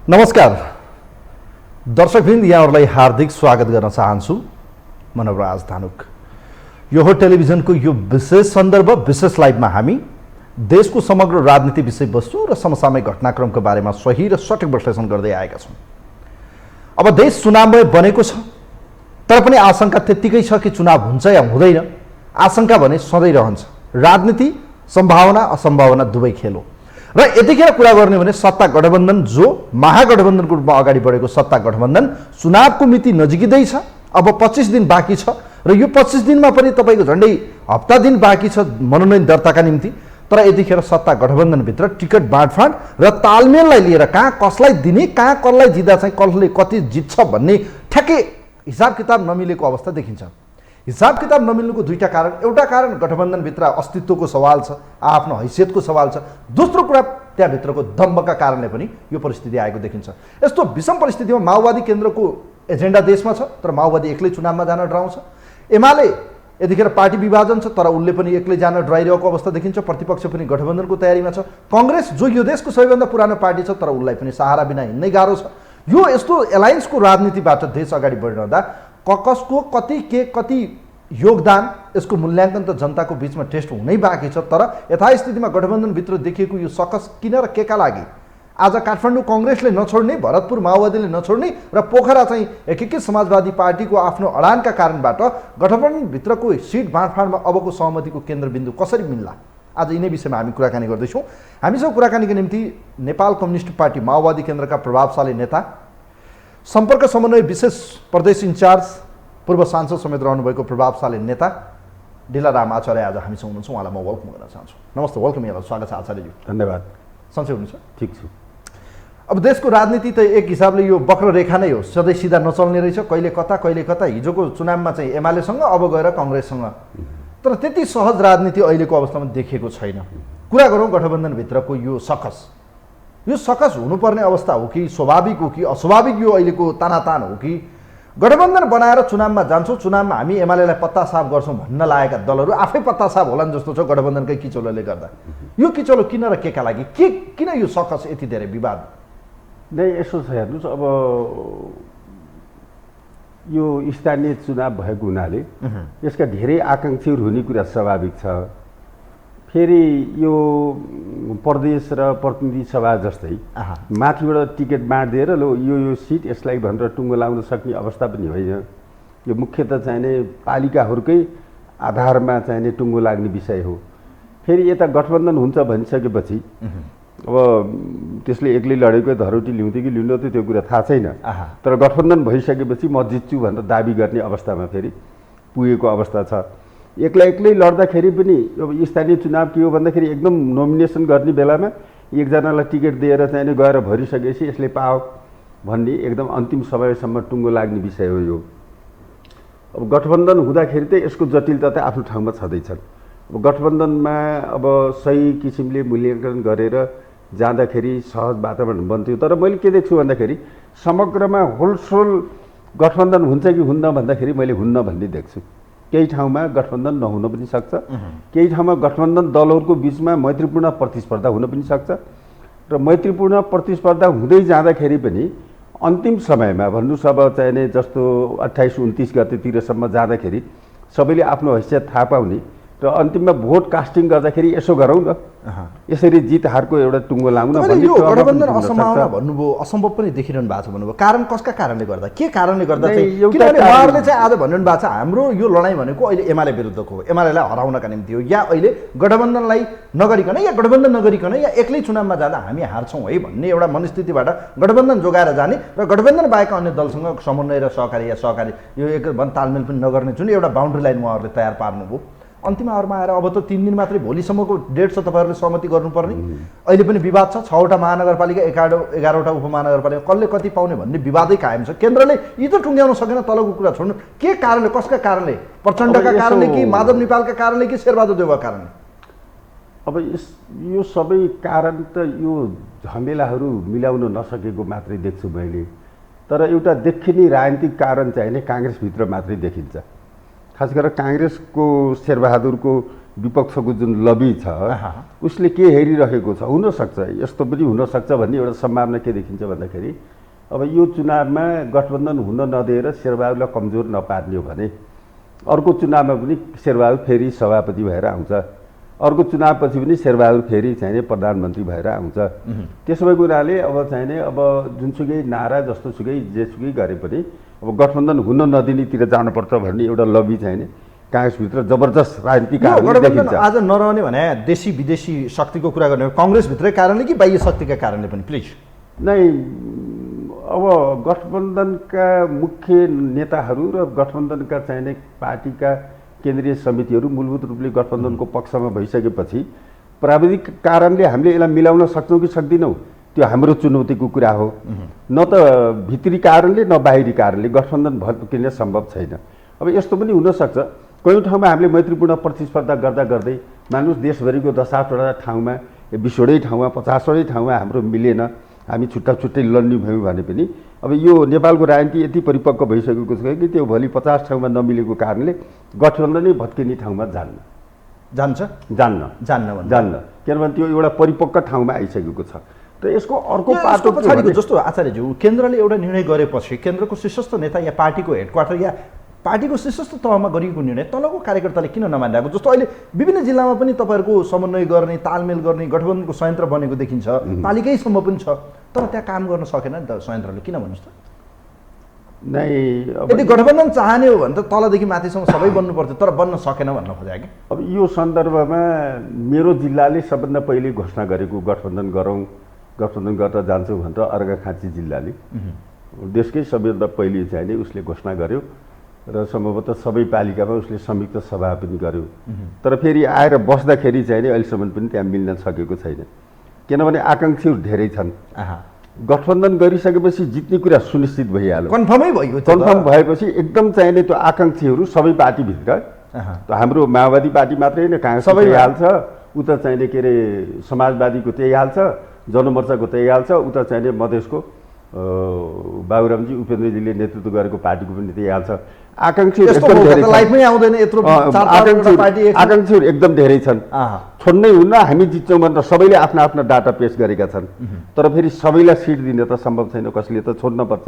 नमस्कार दर्शकवृन्द, यहाँहरूलाई हार्दिक स्वागत गर्न चाहन्छु। म नवराज धानुक। यो हो टेलिभिजनको यो विशेष सन्दर्भ विशेष लाइभमा हामी देशको समग्र राजनीति विषयवस्तु र समसामयिक घटनाक्रमको बारेमा सही र सठिक विश्लेषण गर्दै आएका छौँ। अब देश चुनावमय बनेको छ, तर पनि आशंका त्यत्तिकै छ कि चुनाव हुन्छ या हुँदैन। आशंका भने सधैँ रहन्छ। राजनीति सम्भावना असम्भावना दुवै खेल हो। र यतिखेर कुरा गर्ने भने सत्ता गठबन्धन, जो महागठबन्धनको रूपमा अगाडि बढेको सत्ता गठबन्धन, चुनावको मिति नजिकै छ। अब 25 दिन बाँकी छ र यो 25 दिनमा पनि तपाईँको झन्डै हप्ता दिन बाँकी छ मनोनयन दर्ताका निम्ति। तर यतिखेर सत्ता गठबन्धनभित्र टिकट बाँडफाँड र तालमेललाई लिएर कहाँ कसलाई दिने, कहाँ कसलाई जित्दा चाहिँ कसले कति जित्छ भन्ने ठ्याक्कै हिसाब किताब नमिलेको अवस्था देखिन्छ। हिसाब किताब नमिल्नुको दुईटा कारण। एउटा कारण गठबन्धनभित्र अस्तित्वको सवाल छ, आफ्नो हैसियतको सवाल छ। दोस्रो कुरा त्यहाँभित्रको दम्बका कारणले पनि यो परिस्थिति आएको देखिन्छ। यस्तो विषम परिस्थितिमा माओवादी केन्द्रको एजेन्डा देशमा छ, तर माओवादी एक्लै चुनावमा जान डराउँछ। एमाले यतिखेर पार्टी विभाजन छ, तर उसले पनि एक्लै जान डराइरहेको अवस्था देखिन्छ। प्रतिपक्ष पनि गठबन्धनको तयारीमा छ। कांग्रेस जो यो देशको सबैभन्दा पुरानो पार्टी छ, तर उसलाई पनि सहारा बिना हिँड्नै गाह्रो छ। यो यस्तो एलायन्सको राजनीतिबाट देश अगाडि बढिरहँदा कसको कति योगदान, यसको मूल्याङ्कन त जनताको बीचमा टेस्ट हुनै बाँकी छ। तर यथास्थितिमा गठबन्धनभित्र देखिएको यो सकस किन र केका लागि आज काठमाडौँ कांग्रेसले नछोड्ने, भरतपुर माओवादीले नछोड्ने र पोखरा चाहिँ एकीकृत समाजवादी पार्टीको आफ्नो अडानका कारणबाट गठबन्धनभित्रको सिट बाँडफाँडमा अबको सहमतिको केन्द्रबिन्दु कसरी मिल्ला, आज यिनै विषयमा हामी कुराकानी गर्दैछौँ। हामीसँग कुराकानीको निम्ति नेपाल कम्युनिस्ट पार्टी माओवादी केन्द्रका प्रभावशाली नेता, सम्पर्क समन्वय विशेष प्रदेश इन्चार्ज, पूर्व सांसद समेत रहनुभएको प्रभावशाली नेता ढिलाराम आचार्य आज हामीसँग हुनुहुन्छ। उहाँलाई म वेलकम गर्न चाहन्छु। नमस्ते, वेलकम, यहाँलाई स्वागत छ आचार्यज्यू। धन्यवाद। सन्चै हुनुहुन्छ? ठिक छु। अब देशको राजनीति त एक हिसाबले यो वक्र रेखा नै हो, सधैँ सिधा नचल्ने रहेछ। कहिले कता हिजोको चुनावमा चाहिँ एमालेसँग, अब गएर कांग्रेससँग। तर त्यति सहज राजनीति अहिलेको अवस्थामा देखिएको छैन। कुरा गरौँ गठबन्धनभित्रको यो सकस। यो सकस हुनुपर्ने अवस्था हो कि स्वाभाविक हो कि अस्वाभाविक? यो अहिलेको तानातान हो कि गठबन्धन बनाएर चुनावमा जान्छौँ, चुनावमा हामी एमालेलाई पत्ता साफ गर्छौँ भन्न लागेका दलहरू आफै पत्ता साफ होलान् जस्तो छ गठबन्धनकै किचोलोले गर्दा। यो किचोलो किन र केका लागि, किन यो सकस यति धेरै विवाद? नै यसो छ, हेर्नुहोस्, अब यो स्थानीय चुनाव भएको हुनाले यसका धेरै आकाङ्क्षीहरू हुने कुरा स्वाभाविक छ। फेरि यो प्रदेश र प्रतिनिधि सभा जस्तै माथिबाट टिकट बाँडिदिएर लो यो सिट यसलाई भनेर टुङ्गो लाउन सक्ने अवस्था पनि होइन। यो मुख्यतः चाहिने पालिकाहरूकै आधारमा चाहिने टुङ्गो लाग्ने विषय हो। फेरि यता गठबन्धन हुन्छ भनिसकेपछि अब त्यसले एक्लै लडेको धरोटी ल्याउँथ्यो कि ल्याउँदैन थियो त्यो कुरा थाहा छैन। तर गठबन्धन भइसकेपछि म जित्छु भनेर दाबी गर्ने अवस्थामा फेरि पुगेको अवस्था छ। एक्लै लड्दाखेरि पनि अब स्थानीय चुनाव के हो भन्दाखेरि एकदम नोमिनेसन गर्ने बेलामा एकजनालाई टिकट दिएर चाहिँ गएर भरिसकेपछि यसले पाओ भन्ने एकदम अन्तिम समयसम्म टुङ्गो लाग्ने विषय हो यो। अब गठबन्धन हुँदाखेरि चाहिँ यसको जटिलता त आफ्नो ठाउँमा छँदैछन्। अब गठबन्धनमा अब सही किसिमले मूल्याङ्कन गरेर जाँदाखेरि सहज वातावरण बन्थ्यो। तर मैले के देख्छु भन्दाखेरि समग्रमा होलसोल गठबन्धन हुन्छ कि हुन्न भन्दाखेरि मैले हुन्न भन्ने देख्छु। केही ठाउँमा गठबन्धन नहुन पनि सक्छ, केही ठाउँमा गठबन्धन दलहरूको बिचमा मैत्रीपूर्ण प्रतिस्पर्धा हुन पनि सक्छ। र मैत्रीपूर्ण प्रतिस्पर्धा हुँदै जाँदाखेरि पनि अन्तिम समयमा भन्नुहोस् अब चाहिने जस्तो 28-29 गतेतिरसम्म जाँदाखेरि सबैले आफ्नो हैसियत थाहा पाउने र अन्तिममा भोट कास्टिङ गर्दाखेरि यसो गरौँ न, यसरी जित हारको एउटा टुङ्गो लाउन भन्ने। यो गठबन्धन असम्भावना भन्नुभयो, असम्भव पनि देखिरहनु भएको छ भन्नुभयो। कारण कसका कारणले गर्दा, के कारणले गर्दा चाहिँ? किनभने उहाँहरूले चाहिँ आज भनिरहनु भएको छ हाम्रो यो लडाइँ भनेको अहिले एमाले विरुद्धको हो, एमालेलाई हराउनका निम्ति हो, या अहिले गठबन्धनलाई नगरिकन या गठबन्धन नगरिकन या एक्लै चुनावमा जाँदा हामी हार्छौँ है भन्ने एउटा मनस्थितिबाट गठबन्धन जोगाएर जाने र गठबन्धन बाहेक अन्य दलसँग समन्वय र सहकारी यो एक तालमेल पनि नगर्ने जुन एउटा बााउन्ड्री लाइन उहाँहरूले तयार पार्नुभयो। अन्तिम आवरमा आएर अब त 3 दिन मात्रै, भोलिसम्मको डेट छ, तपाईँहरूले सहमति गर्नुपर्ने। अहिले पनि विवाद छ, 6वटा महानगरपालिका, 11वटा उपमहानगरपालिका, कसले कति पाउने भन्ने विवादै कायम छ। केन्द्रले यी त टुङ्ग्याउन सकेन, तलको कुरा छोड्नु। के कारणले, कसका कारणले? प्रचण्डका कारणले कि माधव नेपालका कारणले कि शेरबहादुर देउवाका कारणले? अब यो सबै कारण त यो झमेलाहरू मिलाउन नसकेको मात्रै देख्छु मैले। तर एउटा देखिने राजनीतिक कारण चाहिँ काङ्ग्रेसभित्र मात्रै देखिन्छ। खास गरेर काङ्ग्रेसको शेरबहादुरको विपक्षको जुन लबी छ उसले के हेरिरहेको छ, हुनसक्छ यस्तो पनि हुनसक्छ भन्ने एउटा सम्भावना के देखिन्छ भन्दाखेरि अब यो चुनावमा गठबन्धन हुन नदिएर शेरबहादुरलाई कमजोर नपार्ने हो भने अर्को चुनावमा पनि शेरबहादुर फेरि सभापति भएर आउँछ, अर्को चुनावपछि पनि शेरबहादुर फेरि चाहिने प्रधानमन्त्री भएर आउँछ। त्यसो भएको हुनाले अब चाहिने अब जुनसुकै नारा जस्तोसुकै जेसुकै गरे पनि अब गठबन्धन हुन नदिनेतिर जानुपर्छ भन्ने एउटा लबी चाहिने काङ्ग्रेसभित्र जबरजस्त राजनीतिक कारणले देखिन्छ। आज नरहने भने देशी विदेशी शक्तिको कुरा गर्ने काङ्ग्रेसभित्रै कारणले कि बाह्य शक्तिका कारणले पनि प्लिज नै अब गठबन्धनका मुख्य नेताहरू र गठबन्धनका चाहिने पार्टीका केन्द्रीय समितिहरू मूलभूत रूपले गठबन्धनको पक्षमा भइसकेपछि प्राविधिक कारणले हामीले यसलाई मिलाउन सक्छौँ कि सक्दैनौँ त्यो हाम्रो चुनौतीको कुरा हो। न त भित्री कारणले न बाहिरी कारणले गठबन्धन भत्किन सम्भव छैन। अब यस्तो पनि हुनसक्छ कयौँ ठाउँमा हामीले मैत्रीपूर्ण प्रतिस्पर्धा गर्दा गर्दै मानुस देशभरिको 10-8वटा ठाउँमा 20वटै ठाउँमा 50वटै ठाउँमा हाम्रो मिलेन, हामी छुट्टा छुट्टै लड्ने भयौँ भने पनि अब यो नेपालको राजनीति यति परिपक्व भइसकेको छ कि त्यो भोलि 50 ठाउँमा नमिलेको कारणले गठबन्धनै भत्किने ठाउँमा जान्न किनभने त्यो एउटा परिपक्व ठाउँमा आइसकेको छ। र यसको अर्को पाटो पछाडिको जस्तो आचार्यज्यू केन्द्रले एउटा निर्णय गरेपछि केन्द्रको शीर्षस्थ नेता या पार्टीको हेडक्वार्टर या पार्टीको शीर्षस्थ तहमा गरिएको निर्णय तलको कार्यकर्ताले किन नमानिरहेको? जस्तो अहिले विभिन्न जिल्लामा पनि तपाईँहरूको समन्वय गर्ने तालमेल गर्ने गठबन्धनको संयन्त्र बनेको देखिन्छ, पालिकैसम्म पनि छ, तर त्यहाँ काम गर्न सकेन नि त संयन्त्रले, किन भन्नुहोस् त? नै यदि गठबन्धन चाहने हो भने त तलदेखि माथिसम्म सबै बन्नु पर्थ्यो, तर बन्न सकेन भन्न खोजे कि? अब यो सन्दर्भमा मेरो जिल्लाले सबभन्दा पहिले घोषणा गरेको गठबन्धन गरौँ, गठबन्धन गर्न जान्छौँ भनेर अर्घाखाँची जिल्लाले देशकै सबैभन्दा पहिले चाहिने उसले घोषणा गर्यो र सम्भवतः सबै पालिकामा उसले संयुक्त सभा पनि गर्यो। तर फेरि आएर बस्दाखेरि चाहिँ अहिलेसम्म पनि त्यहाँ मिल्न सकेको छैन, किनभने आकाङ्क्षीहरू धेरै छन्। गठबन्धन गरिसकेपछि जित्ने कुरा सुनिश्चित भइहाल्यो, कन्फर्म भएपछि एकदम चाहिने त्यो आकाङ्क्षीहरू सबै पार्टीभित्र हाम्रो माओवादी पार्टी मात्रै होइन काङ्ग्रेस सबै हाल्छ, उता चाहिने के अरे समाजवादीको त्यही हाल्छ, जनमोर्चाको त्यही हाल्छ, उता चाहिने मधेसको बाबुरामजी उपेन्द्रजीले नेतृत्व गरेको पार्टीको पनि त्यही हाल्छ। आकाङ्क्षीहरू एकदम धेरै छन्, छोड्नै हुन्न, हामी जित्छौँ भनेर सबैले आफ्ना आफ्ना डाटा पेश गरेका छन्। तर फेरि सबैलाई सिट दिन त सम्भव छैन, कसैले त छोड्नुपर्छ,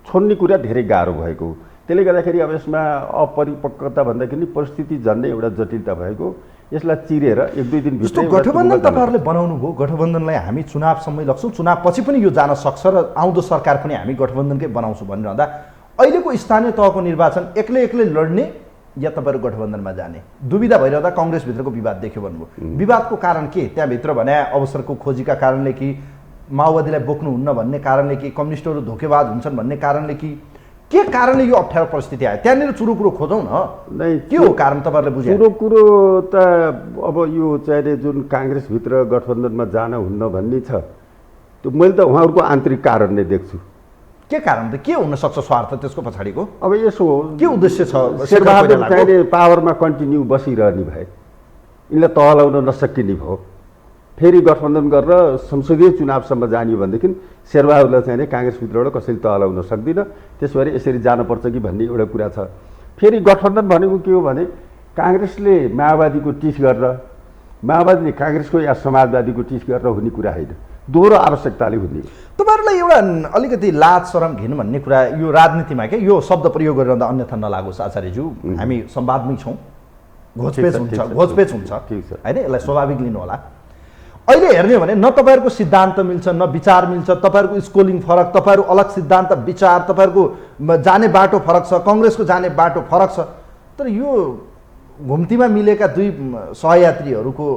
छोड्ने कुरा धेरै गाह्रो भएको हो। त्यसले गर्दाखेरि अब यसमा अपरिपक्वता भन्दाखेरि परिस्थिति झन्डै एउटा जटिलता भएको, यसलाई चिरेर 1-2 दिन भित्र गठबन्धन तपाईँहरूले बनाउनु भयो, गठबन्धनलाई हामी चुनावसम्मै लग्छौँ, चुनावपछि पनि यो जान सक्छ र आउँदो सरकार पनि हामी गठबन्धनकै बनाउँछौँ भनिरहँदा अहिलेको स्थानीय तहको निर्वाचन एक्लै लड्ने या तपाईँहरू गठबन्धनमा जाने दुविधा भइरहँदा काङ्ग्रेसभित्रको विवाद देख्यो भन्नुभयो। विवादको कारण के त्यहाँभित्र भने अवसरको खोजीका कारणले कि माओवादीलाई बोक्नुहुन्न भन्ने कारणले कि कम्युनिस्टहरू धोकेबाज हुन्छन् भन्ने कारणले कि के कारणले यो अप्ठ्यारो परिस्थिति आयो? त्यहाँनिर चुरो कुरो खोजौँ न, के हो कारण तपाईँहरूले बुझ्नु? चुरो कुरो त अब यो चाहिने जुन काङ्ग्रेसभित्र गठबन्धनमा जान हुन्न भन्ने छ त्यो मैले त उहाँहरूको आन्तरिक कारण नै देख्छु। के कारण त के हुनसक्छ स्वार्थ त्यसको पछाडिको? अब यसो हो, के उद्देश्य छ? शेरबहादुर चाहिने पावरमा कन्टिन्यू बसिरहने भए यिनलाई तहलाउन नसकिने भयो, फेरि गठबन्धन गरेर संसदीय चुनावसम्म जाने भनेदेखि शेरबहादुरलाई चाहिने काङ्ग्रेसभित्रबाट कसैले तहलाउन सक्दिन, त्यसो भए यसरी जानुपर्छ कि भन्ने एउटा कुरा छ। फेरि गठबन्धन भनेको के हो भने काङ्ग्रेसले माओवादीको टिस गरेर माओवादीले काङ्ग्रेसको या समाजवादीको टिस गरेर हुने कुरा होइन, दोहोरो आवश्यकताले हुने। तपाईँहरूलाई एउटा अलिकति लाज शरम घिन भन्ने कुरा यो राजनीतिमा के यो शब्द प्रयोग गरेर अन्यथा नलागोस् आचार्यज्यू, हामी संवादमै छौँ, घोचपेच हुन्छ होइन, यसलाई स्वाभाविक लिनु होला। अहिले हेर्ने हो भने न तपाईँहरूको सिद्धान्त मिल्छ न विचार मिल्छ, तपाईँहरूको स्कोलिङ फरक, तपाईँहरू अलग सिद्धान्त विचार, तपाईँहरूको जाने बाटो फरक छ, काङ्ग्रेसको जाने बाटो फरक छ। तर यो घुम्तीमा मिलेका दुई सहयात्रीहरूको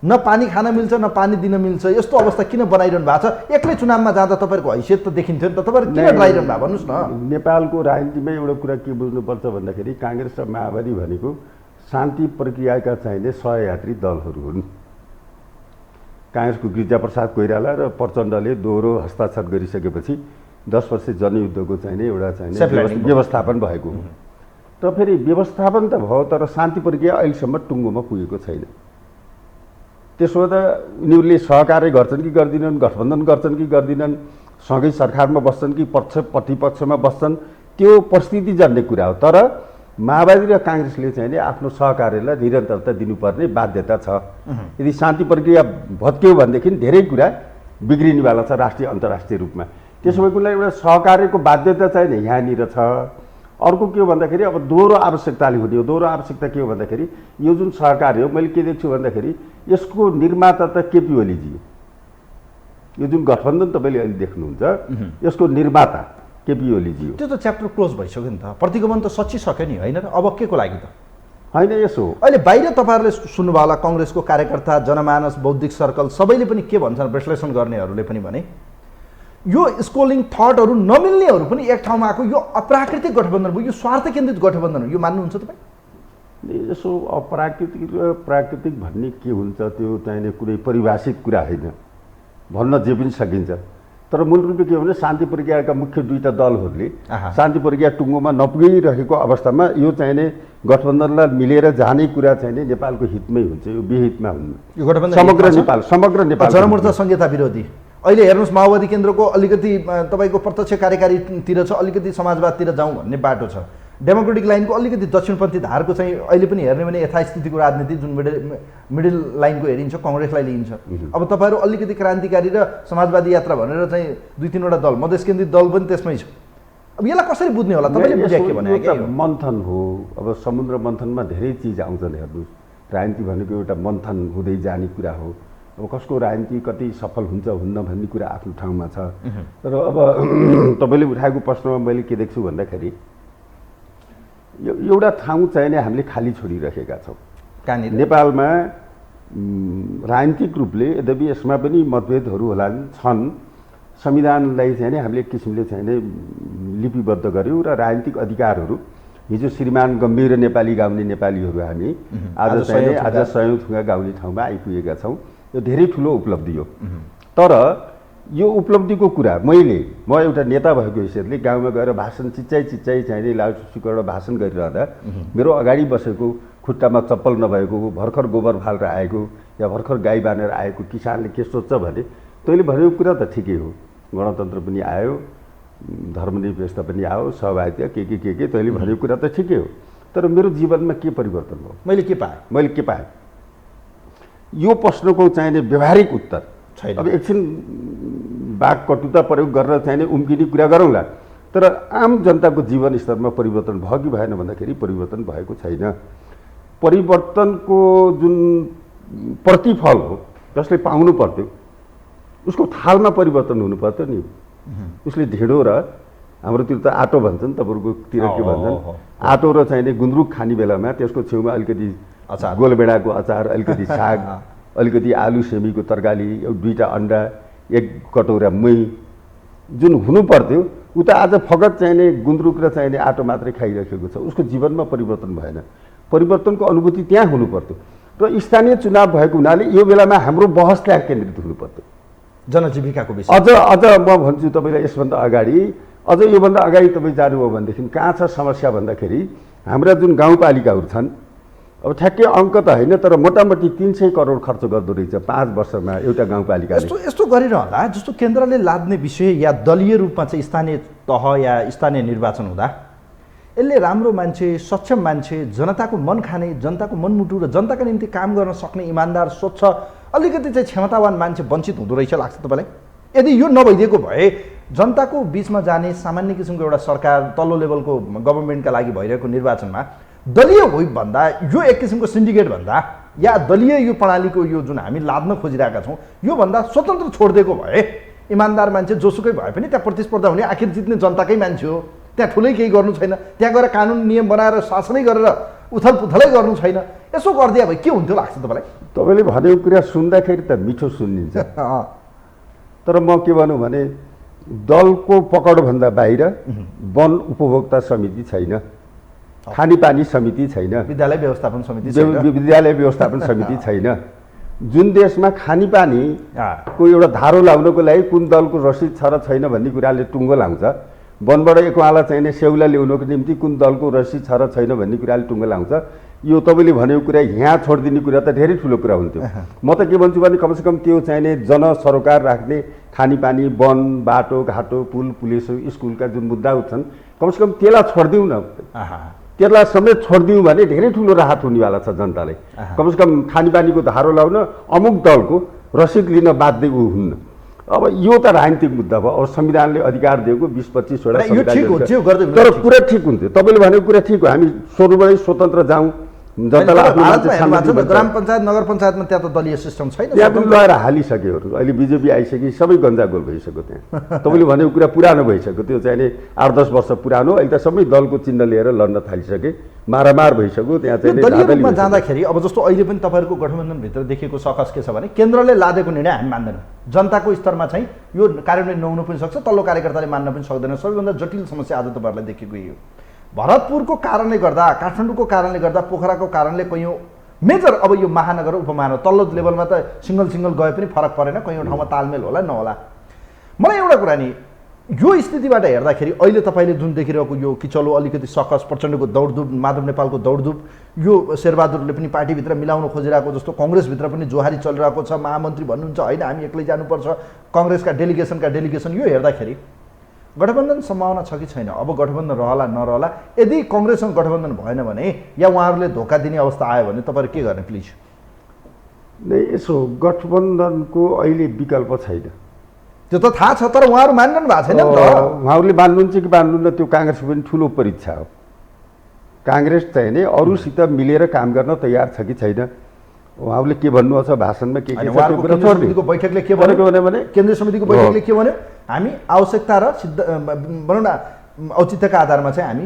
न पानी खान मिल्छ न पानी दिन मिल्छ, यस्तो अवस्था किन बनाइरहनु भएको छ? एक्लै चुनावमा जाँदा तपाईँहरूको हैसियत त देखिन्थ्यो नि त, तपाईँहरू किन डराइरहनु भएको भन्नुहोस् न? नेपालको राजनीतिमा एउटा कुरा के बुझ्नुपर्छ भन्दाखेरि काङ्ग्रेस र माओवादी भनेको शान्ति प्रक्रियाका चाहिने सहयात्री दलहरू हुन्। काङ्ग्रेसको गिरिजाप्रसाद कोइराला र प्रचण्डले दोहोरो हस्ताक्षर गरिसकेपछि 10 वर्ष जनयुद्धको चाहिने एउटा चाहिने व्यवस्थापन भएको हो। र फेरि व्यवस्थापन त भयो तर शान्ति प्रक्रिया अहिलेसम्म टुङ्गोमा पुगेको छैन। त्यसो त उनीहरूले सहकार्य गर्छन् कि गर्दिनन्, गठबन्धन गर्छन् कि गर्दिनन्, सँगै सरकारमा बस्छन् कि प्रतिपक्षमा बस्छन्, त्यो परिस्थिति जन्ने कुरा हो। तर माओवादी र काङ्ग्रेसले चाहिँ नि आफ्नो सहकार्यलाई निरन्तरता दिनुपर्ने बाध्यता छ। यदि शान्ति प्रक्रिया भत्कियो भनेदेखि धेरै कुरा बिग्रिनेवाला छ राष्ट्रिय अन्तर्राष्ट्रिय रूपमा। त्यसो भएकोले एउटा सहकार्यको बाध्यता चाहिँ नि यहाँनिर छ। अर्को के हो भन्दाखेरि अब दोहोरो आवश्यकताले हुने हो। दोहोरो आवश्यकता के हो भन्दाखेरि यो जुन सहकार्य हो, मैले के देख्छु भन्दाखेरि यसको निर्माता त केपी ओलीजी हो। यो जुन गठबन्धन तपाईँले अहिले देख्नुहुन्छ यसको निर्माता केपी ओलीजी हो। त्यो त च्याप्टर क्लोज भइसक्यो नि त, प्रतिगमन त सचिसक्यो नि, होइन र? अब के को लागि त होइन यसो अहिले बाहिर तपाईँहरूले सुन्नुभयो होला, कङ्ग्रेसको कार्यकर्ता, जनमानस, बौद्धिक सर्कल सबैले पनि के भन्छन्, विश्लेषण गर्नेहरूले पनि भने यो स्कोलिङ थटहरू नमिल्नेहरू पनि एक ठाउँमा आएको, यो अप्राकृतिक गठबन्धन भयो, यो स्वार्थ केन्द्रित गठबन्धन हो, यो मान्नुहुन्छ तपाईँ? यसो अप्राकृतिक र प्राकृतिक भन्ने के हुन्छ त्यो चाहिने कुनै परिभाषित कुरा होइन, भन्न जे पनि सकिन्छ। तर मूल रूपले के हो भने शान्ति प्रक्रियाका मुख्य दुईटा दलहरूले शान्ति प्रक्रिया टुङ्गोमा नपुगिरहेको अवस्थामा यो चाहिने गठबन्धनलाई मिलेर जाने कुरा चाहिने नेपालको हितमै हुन्छ, यो बेहितमा हुन्न। यो गठबन्धन समग्र नेपाल जनमोर्चा संहिता विरोधी। अहिले हेर्नुहोस्, माओवादी केन्द्रको अलिकति तपाईँको प्रत्यक्ष कार्यकारीतिर छ, अलिकति समाजवादतिर जाउँ भन्ने बाटो छ। डेमोक्रेटिक लाइनको अलिकति दक्षिणपन्थी धारको चाहिँ अहिले पनि हेर्ने भने यथास्थितिको राजनीति जुन मिडल लाइनको हेरिन्छ कङ्ग्रेसलाई लिइन्छ। अब तपाईँहरू अलिकति क्रान्तिकारी र समाजवादी यात्रा भनेर चाहिँ दुई तिनवटा दल, मधेस केन्द्रित दल पनि त्यसमै छ। अब यसलाई कसरी बुझ्ने होला? तपाईँले बुझ्या के भने मन्थन हो। अब समुद्र मन्थनमा धेरै चिज आउँछन्। हेर्नुहोस्, राजनीति भनेको एउटा मन्थन हुँदै जाने कुरा हो। अब कसको राजनीति कति सफल हुन्छ हुन्न भन्ने कुरा आफ्नो ठाउँमा छ। तर अब तपाईँले उठाएको प्रश्नमा मैले के देख्छु भन्दाखेरि एउटा ठाउँ चाहिने हामीले खाली छोडिरहेका छौँ। नेपालमा राजनीतिक रूपले यद्यपि यसमा पनि मतभेदहरू होला छन्, संविधानलाई चाहिँ हामीले एक किसिमले चाहिँ लिपिबद्ध गर्यौँ र राजनीतिक अधिकारहरू हिजो श्रीमान गम्भीर नेपाली गाउने नेपालीहरू हामी आज सयौँ थुङ्गा गाउने ठाउँमा आइपुगेका छौँ। यो धेरै ठुलो उपलब्धि हो। तर यो उपलब्धिको कुरा म एउटा नेता भएको हैसियतले गाउँमा गएर भाषण चिच्चाइ चाहिने लाउडस्पिकरबाट भाषण गरिरहँदा मेरो अगाडि बसेको खुट्टामा चप्पल नभएको, भर्खर गोबर फालेर आएको या भर्खर गाई बाँधेर आएको किसानले के सोच्छ भने तैँले भनेको कुरा त ठिकै हो, गणतन्त्र पनि आयो, धर्मनिरपेक्षता पनि आयो, सहभागिता के तैँले भनेको कुरा त ठिकै हो। तर मेरो जीवनमा के परिवर्तन भयो, मैले के पाएँ यो प्रश्नको चाहिने व्यवहारिक उत्तर छैन। अब एकछिन वाक्कटुता प्रयोग गरेर चाहिने उम्किने कुरा गरौँला, तर आम जनताको जीवन स्तरमा परिवर्तन भयो कि भएन भन्दाखेरि परिवर्तन भएको छैन। परिवर्तनको जुन प्रतिफल हो जसले पाउनु पर्थ्यो उसको थालमा परिवर्तन हुनु पर्थ्यो नि। उसले ढिँडो र हाम्रोतिर त आटो भन्छन्, तपाईँहरूकोतिर के भन्छन्, आटो र चाहिने गुन्द्रुक खाने बेलामा त्यसको छेउमा अलिकति गोलबेडाको अचार, अलिकति साग, अलिकति आलु सेमीको तरकारी, दुईवटा अन्डा, एक कटौरा मही जुन हुनु पर्थ्यो ऊ त आज फगत चाहिने गुन्द्रुक र चाहिने आटो मात्रै खाइरहेको छ। उसको जीवनमा परिवर्तन भएन। परिवर्तनको अनुभूति त्यहाँ हुनु पर्थ्यो र स्थानीय चुनाव भएको हुनाले यो बेलामा हाम्रो बहस त्यहाँ केन्द्रित हुनु पर्थ्यो, जनजीविकाको विषय। अझ म भन्छु तपाईँलाई यसभन्दा अगाडि, अझ योभन्दा अगाडि तपाईँ जानुभयो भनेदेखि कहाँ छ समस्या भन्दाखेरि हाम्रा जुन गाउँपालिकाहरू छन्, अब ठ्याक्कै अङ्क त होइन तर मोटामोटी 300 करोड खर्च गर्दो रहेछ 5 वर्षमा एउटा गाउँपालिकाले। यस्तो गरिरहँदा जस्तो केन्द्रले लाद्ने विषय या दलीय रूपमा चाहिँ स्थानीय तह या स्थानीय निर्वाचन हुँदा यसले राम्रो मान्छे, सक्षम मान्छे, जनताको मन खाने, जनताको मनमुटु र जनताका निम्ति काम गर्न सक्ने इमान्दार, स्वच्छ, अलिकति चाहिँ क्षमतावान मान्छे वञ्चित हुँदो रहेछ लाग्छ तपाईँलाई? यदि यो नभइदिएको भए जनताको बिचमा जाने सामान्य किसिमको एउटा सरकार, तल्लो लेभलको गभर्मेन्टका लागि भइरहेको निर्वाचनमा दलीय होइ भन्दा, यो एक किसिमको सिन्डिकेट भन्दा या दलीय यो प्रणालीको यो जुन हामी लाद्न खोजिरहेका छौँ योभन्दा स्वतन्त्र छोडिदिएको भए इमान्दार मान्छे जोसुकै भए पनि त्यहाँ प्रतिस्पर्धा हुने, आखिर जित्ने जनताकै मान्छे हो, त्यहाँ ठुलै केही गर्नु छैन, त्यहाँ गएर कानुन नियम बनाएर शासनै गरेर उथल पुथलै गर्नु छैन। यसो गरिदिए भए के हुन्थ्यो लाग्छ तपाईँलाई? तपाईँले भनेको कुरा सुन्दाखेरि त मिठो सुनिन्छ, तर म के भनौँ भने दलको पकडभन्दा बाहिर वन उपभोक्ता समिति छैन, खानेपानी समिति छैन, विद्यालय व्यवस्थापन समिति छैन। जुन देशमा खानेपानीको एउटा धारो लाउनको लागि कुन दलको रसिद छ र छैन भन्ने कुराले टुङ्गो लाउँछ, वनबाट एकवाला चाहिने सेउला ल्याउनको निम्ति कुन दलको रसिद छ र छैन भन्ने कुराले टुङ्गो लाउँछ, यो तपाईँले भनेको कुरा यहाँ छोडिदिने कुरा त धेरै ठुलो कुरा हुन्थ्यो। म त के भन्छु भने कमसेकम त्यो चाहिने जनसरोकार राख्ने खानेपानी, वन, बाटो घाटो, पुल, पुलिस, स्कुलका जुन मुद्दाहरू छन् कमसेकम त्यसलाई छोडिदिउँ न। त्यसलाई समेत छोडिदिउँ भने धेरै ठुलो राहत हुनेवाला छ जनतालाई। कमसेकम खानेपानीको धारो लाउन अमुक दलको रसिद लिन बाध्य ऊ हुन्न। अब यो त राजनीतिक मुद्दा भयो। अब संविधानले अधिकार दिएको 20-25 वटा तर कुरा ठिक हुन्थ्यो। तपाईँले भनेको कुरा ठिक हो, हामी सुरुबाटै स्वतन्त्र जाउँ, ग्राम पञ्चायत नगर पञ्चायतमा त्यहाँ त दलीय सिस्टम छैन, त्यहाँ पनि लगाएर हालिसक्योहरू। अहिले बिजेपी आइसके सबै गन्जागोल भइसक्यो त्यहाँ। तपाईँले भनेको कुरा पुरानो भइसक्यो, त्यो चाहिँ नि 8-10 वर्ष पुरानो। अहिले त सबै दलको चिन्ह लिएर लड्न थालिसके, मारामार भइसक्यो त्यहाँ चाहिँ। दलीय रूपमा जाँदाखेरि अब जस्तो अहिले पनि तपाईँहरूको गठबन्धनभित्र देखिएको सकस के छ भने केन्द्रले लादेको निर्णय हामी मान्दैनौँ, जनताको स्तरमा चाहिँ यो कार्यान्वयन नहुनु पनि सक्छ, तल्लो कार्यकर्ताले मान्न पनि सक्दैन। सबैभन्दा जटिल समस्या आज तपाईँहरूलाई देखेको यो भरतपुरको कारणले गर्दा, काठमाडौँको कारणले गर्दा, पोखराको कारणले कयौँ मेजर अब यो महानगर उपमहानगर तल्लो लेभलमा त सिङ्गल गए पनि फरक परेन, कयौँ ठाउँमा तालमेल होला नहोला। मलाई एउटा कुरा नि यो स्थितिबाट हेर्दाखेरि अहिले तपाईँले जुन देखिरहेको यो किचलो अलिकति सकस प्रचण्डको दौडधुप, माधव नेपालको दौडधुप, यो शेरबहादुरले पनि पार्टीभित्र मिलाउन खोजिरहेको जस्तो कङ्ग्रेसभित्र पनि जोहारी चलिरहेको छ, महामन्त्री भन्नुहुन्छ होइन हामी एक्लै जानुपर्छ, कङ्ग्रेसका डेलिगेसन, यो हेर्दाखेरि गठबन्धन सम्भावना छ कि छैन? अब गठबन्धन रहला नरहला, यदि कङ्ग्रेससँग गठबन्धन भएन भने या उहाँहरूले धोका दिने अवस्था आयो भने तपाईँहरू के गर्ने प्लिज? नै यसो गठबन्धनको अहिले विकल्प छैन, त्यो त थाहा छ, तर उहाँहरू मान्नु भएको छैन नि त। उहाँहरूले मान्नुहुन्छ कि मान्नुहुन्न त्यो काङ्ग्रेसको पनि ठुलो परीक्षा हो। काङ्ग्रेस चाहिँ नि अरूसित मिलेर काम गर्न तयार छ कि छैन? उहाँहरूले के भन्नुहुन्छ भाषणमा के समितिको बैठकले के भनेको भने केन्द्रीय समितिको बैठकले के भन्यो? हामी आवश्यकता र सिद्ध भनौँ न औचित्यका आधारमा चाहिँ हामी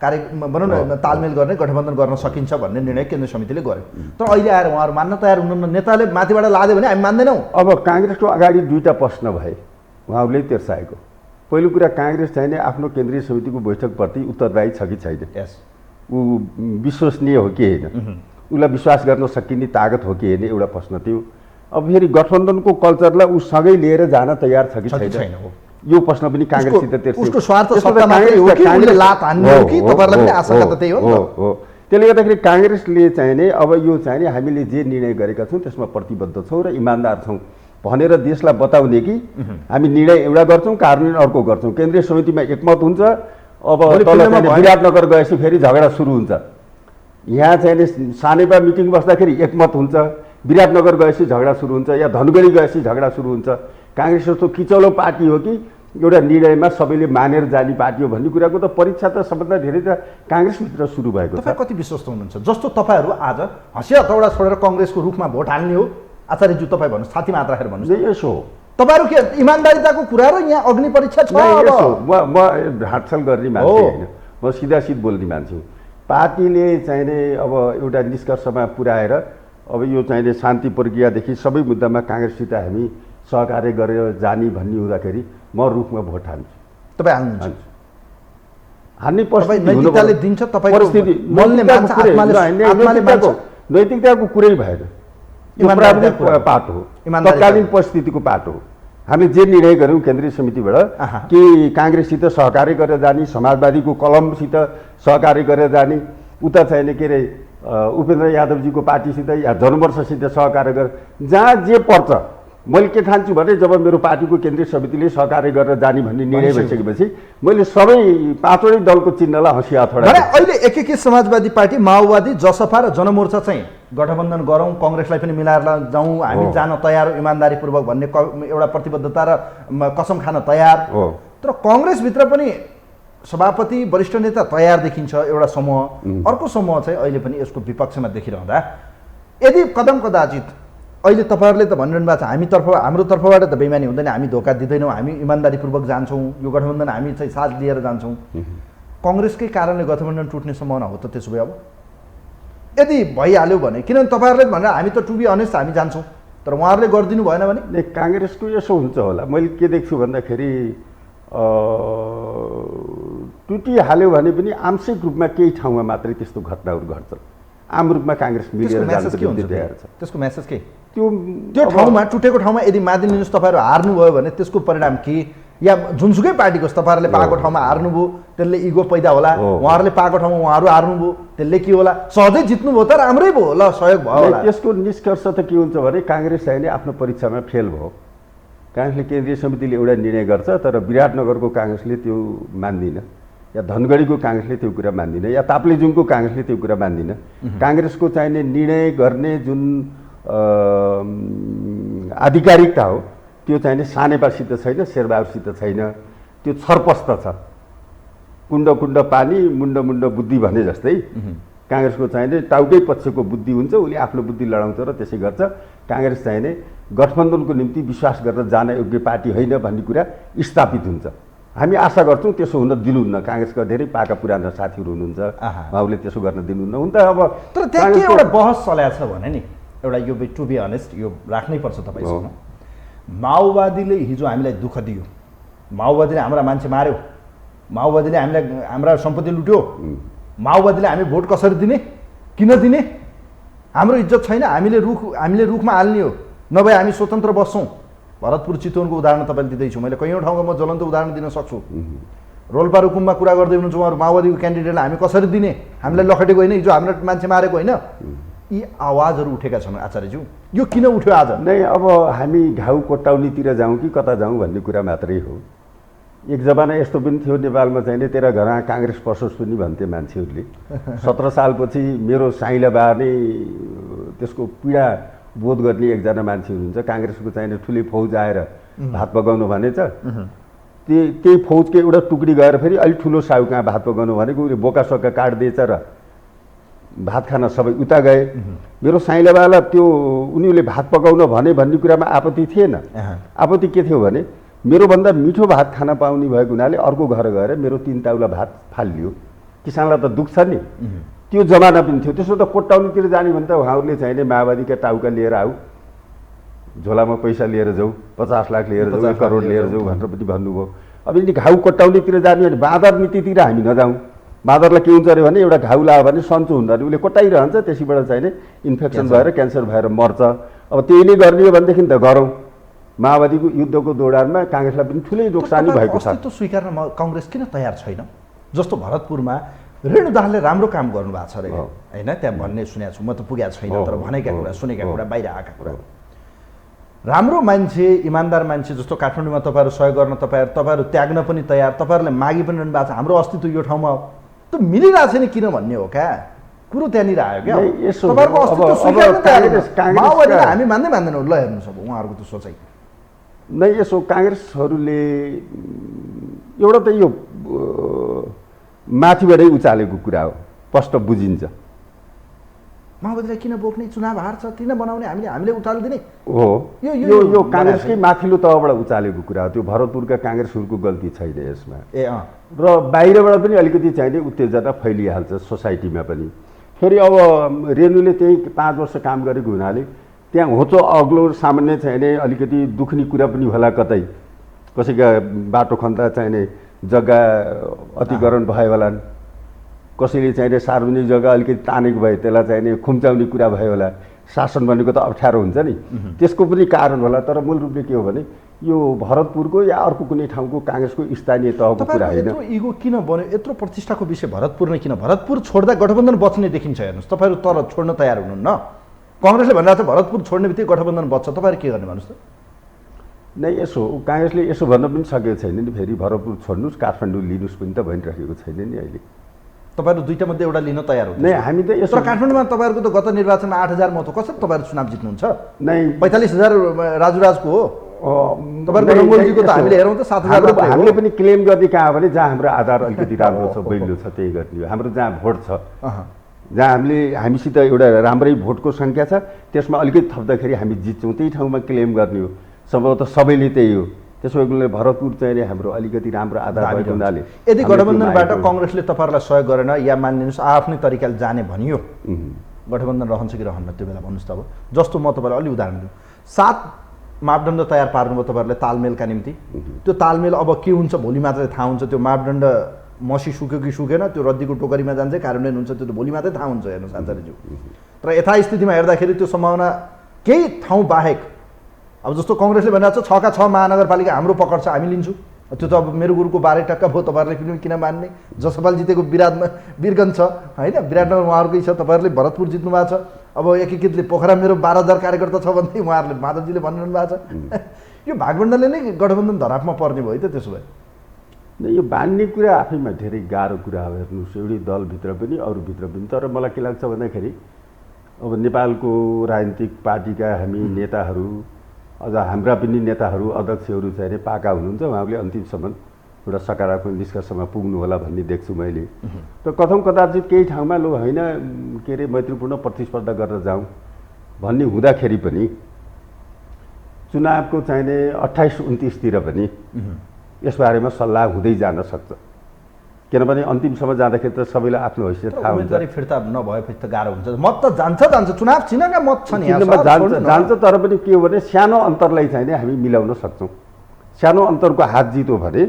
भनौँ न तालमेल गर्ने गठबन्धन गर्न सकिन्छ भन्ने निर्णय केन्द्रीय समितिले गर्यो। तर अहिले आएर उहाँहरू मान्न तयार हुनुहुन्न, नेताले माथिबाट लाद्यो भने हामी मान्दैनौँ। अब काङ्ग्रेसको अगाडि दुईवटा प्रश्न भए उहाँहरूले तेर्साएको। पहिलो कुरा काङ्ग्रेस चाहिँ नि आफ्नो केन्द्रीय समितिको बैठकप्रति उत्तरदायी छ कि छैन, ऊ विश्वसनीय हो कि होइन, उसलाई विश्वास गर्न सकिने तागत हो कि होइन, एउटा प्रश्न थियो। अब फेरि गठबन्धनको कल्चरलाई ऊ सँगै लिएर जान तयार छ कि छैन, यो प्रश्न पनि काङ्ग्रेससित त्यसको स्वार्थ सत्ता मात्रै हो कि उनले लात हान्ने हो कि तपाईहरुलाई पनि आशंका त त्यही हो नि त। हो त्यसले गर्दाखेरि काङ्ग्रेसले चाहिँ नि अब यो चाहिँ नि हामीले जे निर्णय गरेका छौँ त्यसमा प्रतिबद्ध छौँ र इमान्दार छौँ भनेर देशलाई बताउने कि हामी निर्णय एउटा गर्छौँ कार्यान्वयन अर्को गर्छौँ। केन्द्रीय समितिमा एकमत हुन्छ, अब विराटनगर गएपछि फेरि झगडा सुरु हुन्छ। यहाँ चाहिँ नि सानेपा मिटिङ बस्दाखेरि एकमत हुन्छ, विराटनगर गएपछि झगडा सुरु हुन्छ, या धनगढी गएपछि झगडा सुरु हुन्छ। काङ्ग्रेस जस्तो किचलो पार्टी हो कि एउटा निर्णयमा सबैले मानेर जाने पार्टी हो भन्ने कुराको त परीक्षा त सबभन्दा धेरै त काङ्ग्रेसभित्र सुरु भएको छ। तपाईँ कति विश्वस्त हुनुहुन्छ? जस्तो तपाईँहरू आज हँसिया हतौडा छोडेर कङ्ग्रेसको रुखमा भोट हाल्ने हो आचार्यज्यू, तपाईँ भन्नुहोस्, छातीमा हात राखेर भन्नुहोस्। यसो तपाईँहरू के इमान्दारिताको कुरा र यहाँ अग्नि परीक्षा छ? म ढाँटछल गर्ने मान्छे होइन, म सिधासिध बोल्ने मान्छे हुँ। पार्टीले चाहिँ नि अब एउटा निष्कर्षमा पुर्याएर अब यो चाहिँ नि शान्ति प्रक्रियादेखि सबै मुद्दामा काङ्ग्रेससित हामी सहकार्य गरेर जाने भन्ने हुँदाखेरि म रुखमा भोट हाल्छु। तपाईँ हाल्नुहुन्छ? हान्ने नैतिकताले दिन्छ, परिस्थिति नैतिकताको कुरै भएन, प्राविधिक पाटो हो, तत्कालीन परिस्थितिको पाटो हो। हामीले जे निर्णय गऱ्यौँ केन्द्रीय समितिबाट कि काङ्ग्रेससित सहकार्य गरेर जाने, समाजवादीको कलमसित सहकार्य गरेर जाने, उता चाहिने के अरे उपेन्द्र यादवजीको पार्टीसित या जनमोर्चासित सहकार्य गरेर जहाँ जे पर्छ मैले के ठान्छु भने जब मेरो पार्टीको केन्द्रीय समितिले सहकार्य गरेर जाने भन्ने निर्णय भइसकेपछि मैले सबै पाँचवटै दलको चिन्हलाई हँसिया हतौडा। अहिले एकीकृत समाजवादी पार्टी, माओवादी, जसपा र जनमोर्चा चाहिँ गठबन्धन गरौँ, कङ्ग्रेसलाई पनि मिलाएर जाउँ, हामी जान तयार इमान्दारीपूर्वक भन्ने एउटा प्रतिबद्धता र कसम खान तयार। तर कङ्ग्रेसभित्र पनि सभापति वरिष्ठ नेता तयार देखिन्छ एउटा समूह, अर्को समूह चाहिँ अहिले पनि यसको विपक्षमा देखिरहँदा यदि कदम कदाचित अहिले तपाईँहरूले त भनिरहनु भएको छ हाम्रो तर्फबाट त बेइमानी हुँदैन, हामी धोका दिँदैनौँ, हामी इमान्दारीपूर्वक जान्छौँ, यो गठबन्धन हामी चाहिँ साथ लिएर जान्छौँ, कङ्ग्रेसकै कारणले गठबन्धन टुट्ने सम्भावना हो त? त्यसो भए अब यदि भइहाल्यो भने किनभने तपाईँहरूले भनेर हामी त टु बी अनेस्ट हामी जान्छौँ, तर उहाँहरूले गरिदिनु भएन भने? काङ्ग्रेसको यसो हुन्छ होला, मैले के देख्छु भन्दाखेरि टुटिहाल्यो भने पनि आंशिक रूपमा केही ठाउँमा मात्रै त्यस्तो घटनाहरू घट्छन्। आम रूपमा काङ्ग्रेस मिलेर जान्छ। त्यसको मेसेज के? त्यो ठाउँमा टुटेको ठाउँमा यदि मानिलिनुहोस् तपाईँहरू हार्नुभयो भने त्यसको परिणाम के? या जुनसुकै पार्टीको तपाईँहरूले पाएको ठाउँमा हार्नुभयो त्यसले इगो पैदा होला, उहाँहरूले पाएको ठाउँमा उहाँहरू हार्नुभयो त्यसले के होला? सहजै जित्नुभयो त राम्रै भयो ल, सहयोग भयो होला। त्यसको निष्कर्ष त के हुन्छ भने काङ्ग्रेस चाहिँ आफ्नो परीक्षामा फेल भयो। काङ्ग्रेसले केन्द्रीय समितिले एउटा निर्णय गर्छ तर विराटनगरको काङ्ग्रेसले त्यो मान्दिन। या धनगढीको काङ्ग्रेसले त्यो कुरा मान्दिनँ या ताप्लेजुङको काङ्ग्रेसले त्यो कुरा मान्दिनँ। काङ्ग्रेसको चाहिने निर्णय गर्ने जुन आधिकारिकता हो त्यो चाहिने सानेपासित छैन, शेरबहादुरसित छैन, त्यो छरपष्ट छ। कुण्ड कुण्ड पानी मुण्ड मुण्ड बुद्धि भने जस्तै काङ्ग्रेसको चाहिने टाउकै पक्षको बुद्धि हुन्छ, उसले आफ्नो बुद्धि लडाउँछ र त्यसै गर्छ। काङ्ग्रेस चाहिने गठबन्धनको निम्ति विश्वास गर्न जान योग्य पार्टी होइन भन्ने कुरा स्थापित हुन्छ। हामी आशा गर्छौँ त्यसो हुन दिनुहुन्न। काङ्ग्रेसका धेरै पाका पुराना साथीहरू हुनुहुन्छ, उहाँहरूले त्यसो गर्न दिनुहुन्न। हुन त अब तर त्यहाँ के एउटा बहस चलाएको छ भने नि, एउटा यो टु बी अनेस्ट यो राख्नै पर्छ तपाईँसँग। माओवादीले हिजो हामीलाई दुःख दियो, माओवादीले हाम्रा मान्छे मार्यो, माओवादीले हामीलाई हाम्रा सम्पत्ति लुट्यो, माओवादीले हामी भोट कसरी दिने, किन दिने, हाम्रो इज्जत छैन, हामीले रुखमा हाल्ने हो, नभए हामी स्वतन्त्र बस्छौँ। भरतपुर चितवनको उदाहरण तपाईँले दिँदैछु, मैले कैयौँ ठाउँमा म ज्वलन्त उदाहरण दिन सक्छु। रोल्पा रुकुममा कुरा गर्दै हुनुहुन्छ उहाँहरू, माओवादीको क्यान्डिडेटलाई हामी कसरी दिने, हामीलाई लखेटेको होइन, हिजो हाम्रो मान्छे मारेको होइन। यी आवाजहरू उठेका छन् आचार्यज्यू, यो किन उठ्यो आज? नै अब हामी घाउ कोट्टाउनेतिर जाउँ कि कता जाउँ भन्ने कुरा मात्रै हो। एक जमाना यस्तो पनि थियो नेपालमा चाहिने तेरा घरमा काङ्ग्रेस पसोस् पनि भन्थे मान्छेहरूले। 17 सालपछि मेरो साइला बा नै त्यसको पीडा बोध गर्ने एकजना मान्छे हुनुहुन्छ। काङ्ग्रेसको चाहिने ठुलै फौज आएर भात पकाउनु भनेछ, त्यही फौजको एउटा टुक्डी गएर फेरि अलिक ठुलो साहु कहाँ भात पकाउनु भनेको, उसले बोकासोका काटिदिएछ र भात खान सबै उता गए। मेरो साइलाबालाई त्यो उनीहरूले भात पकाउन भने भन्ने कुरामा आपत्ति थिएन। आपत्ति के थियो भने मेरोभन्दा मिठो भात खान पाउने भएको हुनाले अर्को घर गएर मेरो 3 ताउला भात फालियो। किसानलाई त दुख्छ नि, त्यो जमाना पनि थियो। त्यसो त कोट्टाउनीतिर जाने भने त उहाँहरूले चाहिने माओवादीका टाउका लिएर आऊ, झोलामा पैसा लिएर जाऊ, 50 लाख लिएर जाऊ, 1 करोड लिएर जाऊ भनेर पनि भन्नुभयो। अब यदि घाउ कोट्टाउनीतिर जाने भने बाँदर नीतितिर हामी नजाउँ। बाँदरलाई के हुन्छ अरे भने एउटा घाउ लाग्यो भने सन्चो हुँदैन, उसले कोट्टाइरहन्छ, त्यसैबाट चाहिने इन्फेक्सन भएर क्यान्सर भएर मर्छ। अब त्यही नै गर्ने हो भनेदेखि त गरौँ। माओवादीको युद्धको दौडानमा काङ्ग्रेसलाई पनि ठुलै नोक्सानी भएको छ। अस्तित्व स्वीकार्न काङ्ग्रेस किन तयार छैन? जस्तो भरतपुरमा रेणु दाहालले राम्रो काम गर्नुभएको छ अरे होइन, त्यहाँ भन्ने सुनेको छु, म त पुगेको छैन, तर भनेका कुरा सुनेका कुरा बाहिर आएका कुरा। राम्रो मान्छे इमान्दार मान्छे जस्तो काठमाडौँमा तपाईँहरू सहयोग गर्न तपाईँहरू त्याग्न पनि तयार, तपाईँहरूले मागी पनि रहनु भएको छ, हाम्रो अस्तित्व यो ठाउँमा हो, त मिलिरहेको छैन किन भन्ने हो क्या कुरो त्यहाँनिर आयो क्या। तपाईँहरूको अस्तित्व स्वीकार्न तयार, माओवादीलाई हामी मान्दैनौँ। ल हेर्नुहोस् अब उहाँहरूको त सोचाइ नै यसो काङ्ग्रेसहरूले एउटा त यो माथिबाटै उचालेको कुरा हो, स्पष्ट बुझिन्छ। माओवादीलाई किन बोक्ने, चुनाव हार्छ किन बनाउने, हामीले उचालिदिने हो। यो काङ्ग्रेसकै माथिल्लो तहबाट उचालेको कुरा हो। त्यो भरतपुरका काङ्ग्रेसहरूको गल्ती छैन यसमा। र बाहिरबाट पनि अलिकति चाहिने उत्तेजना फैलिहाल्छ सोसाइटीमा पनि। फेरि अब रेणुले त्यही 5 वर्ष काम गरेको हुनाले त्यहाँ होचो अग्लो सामान्य चाहिने अलिकति दुख्ने कुरा पनि होला, कतै कसैका बाटो खन्दा चाहिने जग्गा अतिकरण भयो होला, कसैले चाहिने सार्वजनिक जग्गा अलिकति तानेको भए त्यसलाई चाहिने खुम्चाउने कुरा भयो होला। शासन भनेको त अप्ठ्यारो हुन्छ नि, त्यसको पनि कारण होला। तर मूल रूपले के हो भने यो भरतपुरको या अर्को कुनै ठाउँको काङ्ग्रेसको स्थानीय तहको कुरा होइन। यत्रो इगो किन बन्यो, यत्रो प्रतिष्ठाको विषय भरतपुर नै किन? भरतपुर छोड्दा गठबन्धन बच्ने देखिन्छ। हेर्नुहोस् तपाईँहरू तर छोड्न तयार हुनुहुन्न। काङ्ग्रेसले भनिरहेको छ भरतपुर छोड्ने बित्तिकै गठबन्धन बच्छ, तपाईँहरू के गर्ने भन्नुहोस् त? नै यसो काङ्ग्रेसले यसो भन्न पनि सकेको छैन नि, फेरि भरतपुर छोड्नुहोस् काठमाडौँ लिनुहोस् पनि त भनिरहेको छैन नि अहिले। तपाईँहरू दुईटा मध्ये एउटा लिन तयार हो? नै हामी त यसो। तर काठमाडौँमा तपाईँहरूको त गत निर्वाचनमा 8,000 मत हो, कसरी तपाईँहरू चुनाव जित्नुहुन्छ? नै 45,000 राजुराजको हो, तपाईँहरूको रङ्गोलजीको त हामीले हेरौँ त 7,000। हामीले पनि क्लेम गर्ने कहाँ भने जहाँ हाम्रो आधार अलिकति राम्रो छ, बलियो छ, त्यही गर्ने हो। हाम्रो जहाँ भोट छ, जहाँ हामीसित एउटा राम्रै भोटको सङ्ख्या छ, त्यसमा अलिकति थप्दाखेरि हामी जित्छौँ, त्यही ठाउँमा क्लेम गर्ने हो। सम्भवतः सबैले त्यही हो। त्यसो भएकोले भरतपुर चाहिँ हाम्रो अलिकति राम्रो आधार भएको हुनाले यदि गठबन्धनबाट काङ्ग्रेसले तपाईँहरूलाई सहयोग गरेन या मानिलिनुहोस् आफ्नै तरिकाले जाने भनियो, गठबन्धन रहन्छ कि रहन्न त्यो बेला भन्नुहोस् त? अब जस्तो म तपाईँलाई अलि उदाहरण दिउँ, 7 मापदण्ड तयार पार्नुभयो तपाईँहरूले तालमेलका निम्ति। त्यो तालमेल अब के हुन्छ भोलि मात्रै थाहा हुन्छ। त्यो मापदण्ड मसी सुक्यो कि सुकेन, त्यो रद्दीको टोकरीमा जान्छ, कार्यान्वयन हुन्छ, त्यो त भोलि मात्रै थाहा हुन्छ। हेर्नुहोस् आचार्यज्यू, तर यथास्थितिमा हेर्दाखेरि त्यो सम्भावना केही ठाउँ बाहेक, अब जस्तो काङ्ग्रेसले भनिरहेको छ 6 का 6 महानगरपालिका हाम्रो पकड छ, हामी लिन्छौँ, त्यो त अब मेरो गुरुको 12 टक्का भयो, तपाईँहरूले किन मान्ने? जसपाल जितेको वीरगञ्ज छ होइन, विराटनगर उहाँहरूकै छ, तपाईँहरूले भरतपुर जित्नु भएको छ। अब एकीकृतले पोखरा मेरो 12,000 कार्यकर्ता छ भन्दै उहाँहरूले माधवजीले भनिरहनु भएको छ। यो भागबण्डले नै गठबन्धन धरापमा पर्ने भयो त त्यसो भए? यो बान्ने कुरा आफैमा धेरै गाह्रो कुरा हो। हेर्नुहोस्, एउटै दलभित्र पनि अरूभित्र पनि। तर मलाई के लाग्छ भन्दाखेरि अब नेपालको राजनीतिक पार्टीका हामी नेताहरू, अझ हाम्रा पनि नेताहरू, अध्यक्षहरू चाहिँ पाका हुनुहुन्छ, उहाँले अन्तिमसम्म एउटा सकारात्मक निष्कर्षमा पुग्नु होला भन्ने देख्छु मैले। र कथम कदाचित केही ठाउँमा लो होइन के अरे मैत्रीपूर्ण प्रतिस्पर्धा गरेर जाउँ भन्ने हुँदाखेरि पनि चुनावको चाहिने 28-29तिर पनि यसबारेमा सल्लाह हुँदै जान सक्छ। किनभने अन्तिमसम्म जाँदाखेरि त सबैलाई आफ्नो हैसियत थाहा हुन्छ। उम्मेदवारी फिर्ता नभएपछि त गाह्रो हुन्छ। मत त जान्छ चुनाव चिन्हका मत छ नि जान्छ तर पनि के हो भने सानो अन्तरलाई चाहिँ हामी मिलाउन सक्छौँ। सानो अन्तरको हात जित हो भने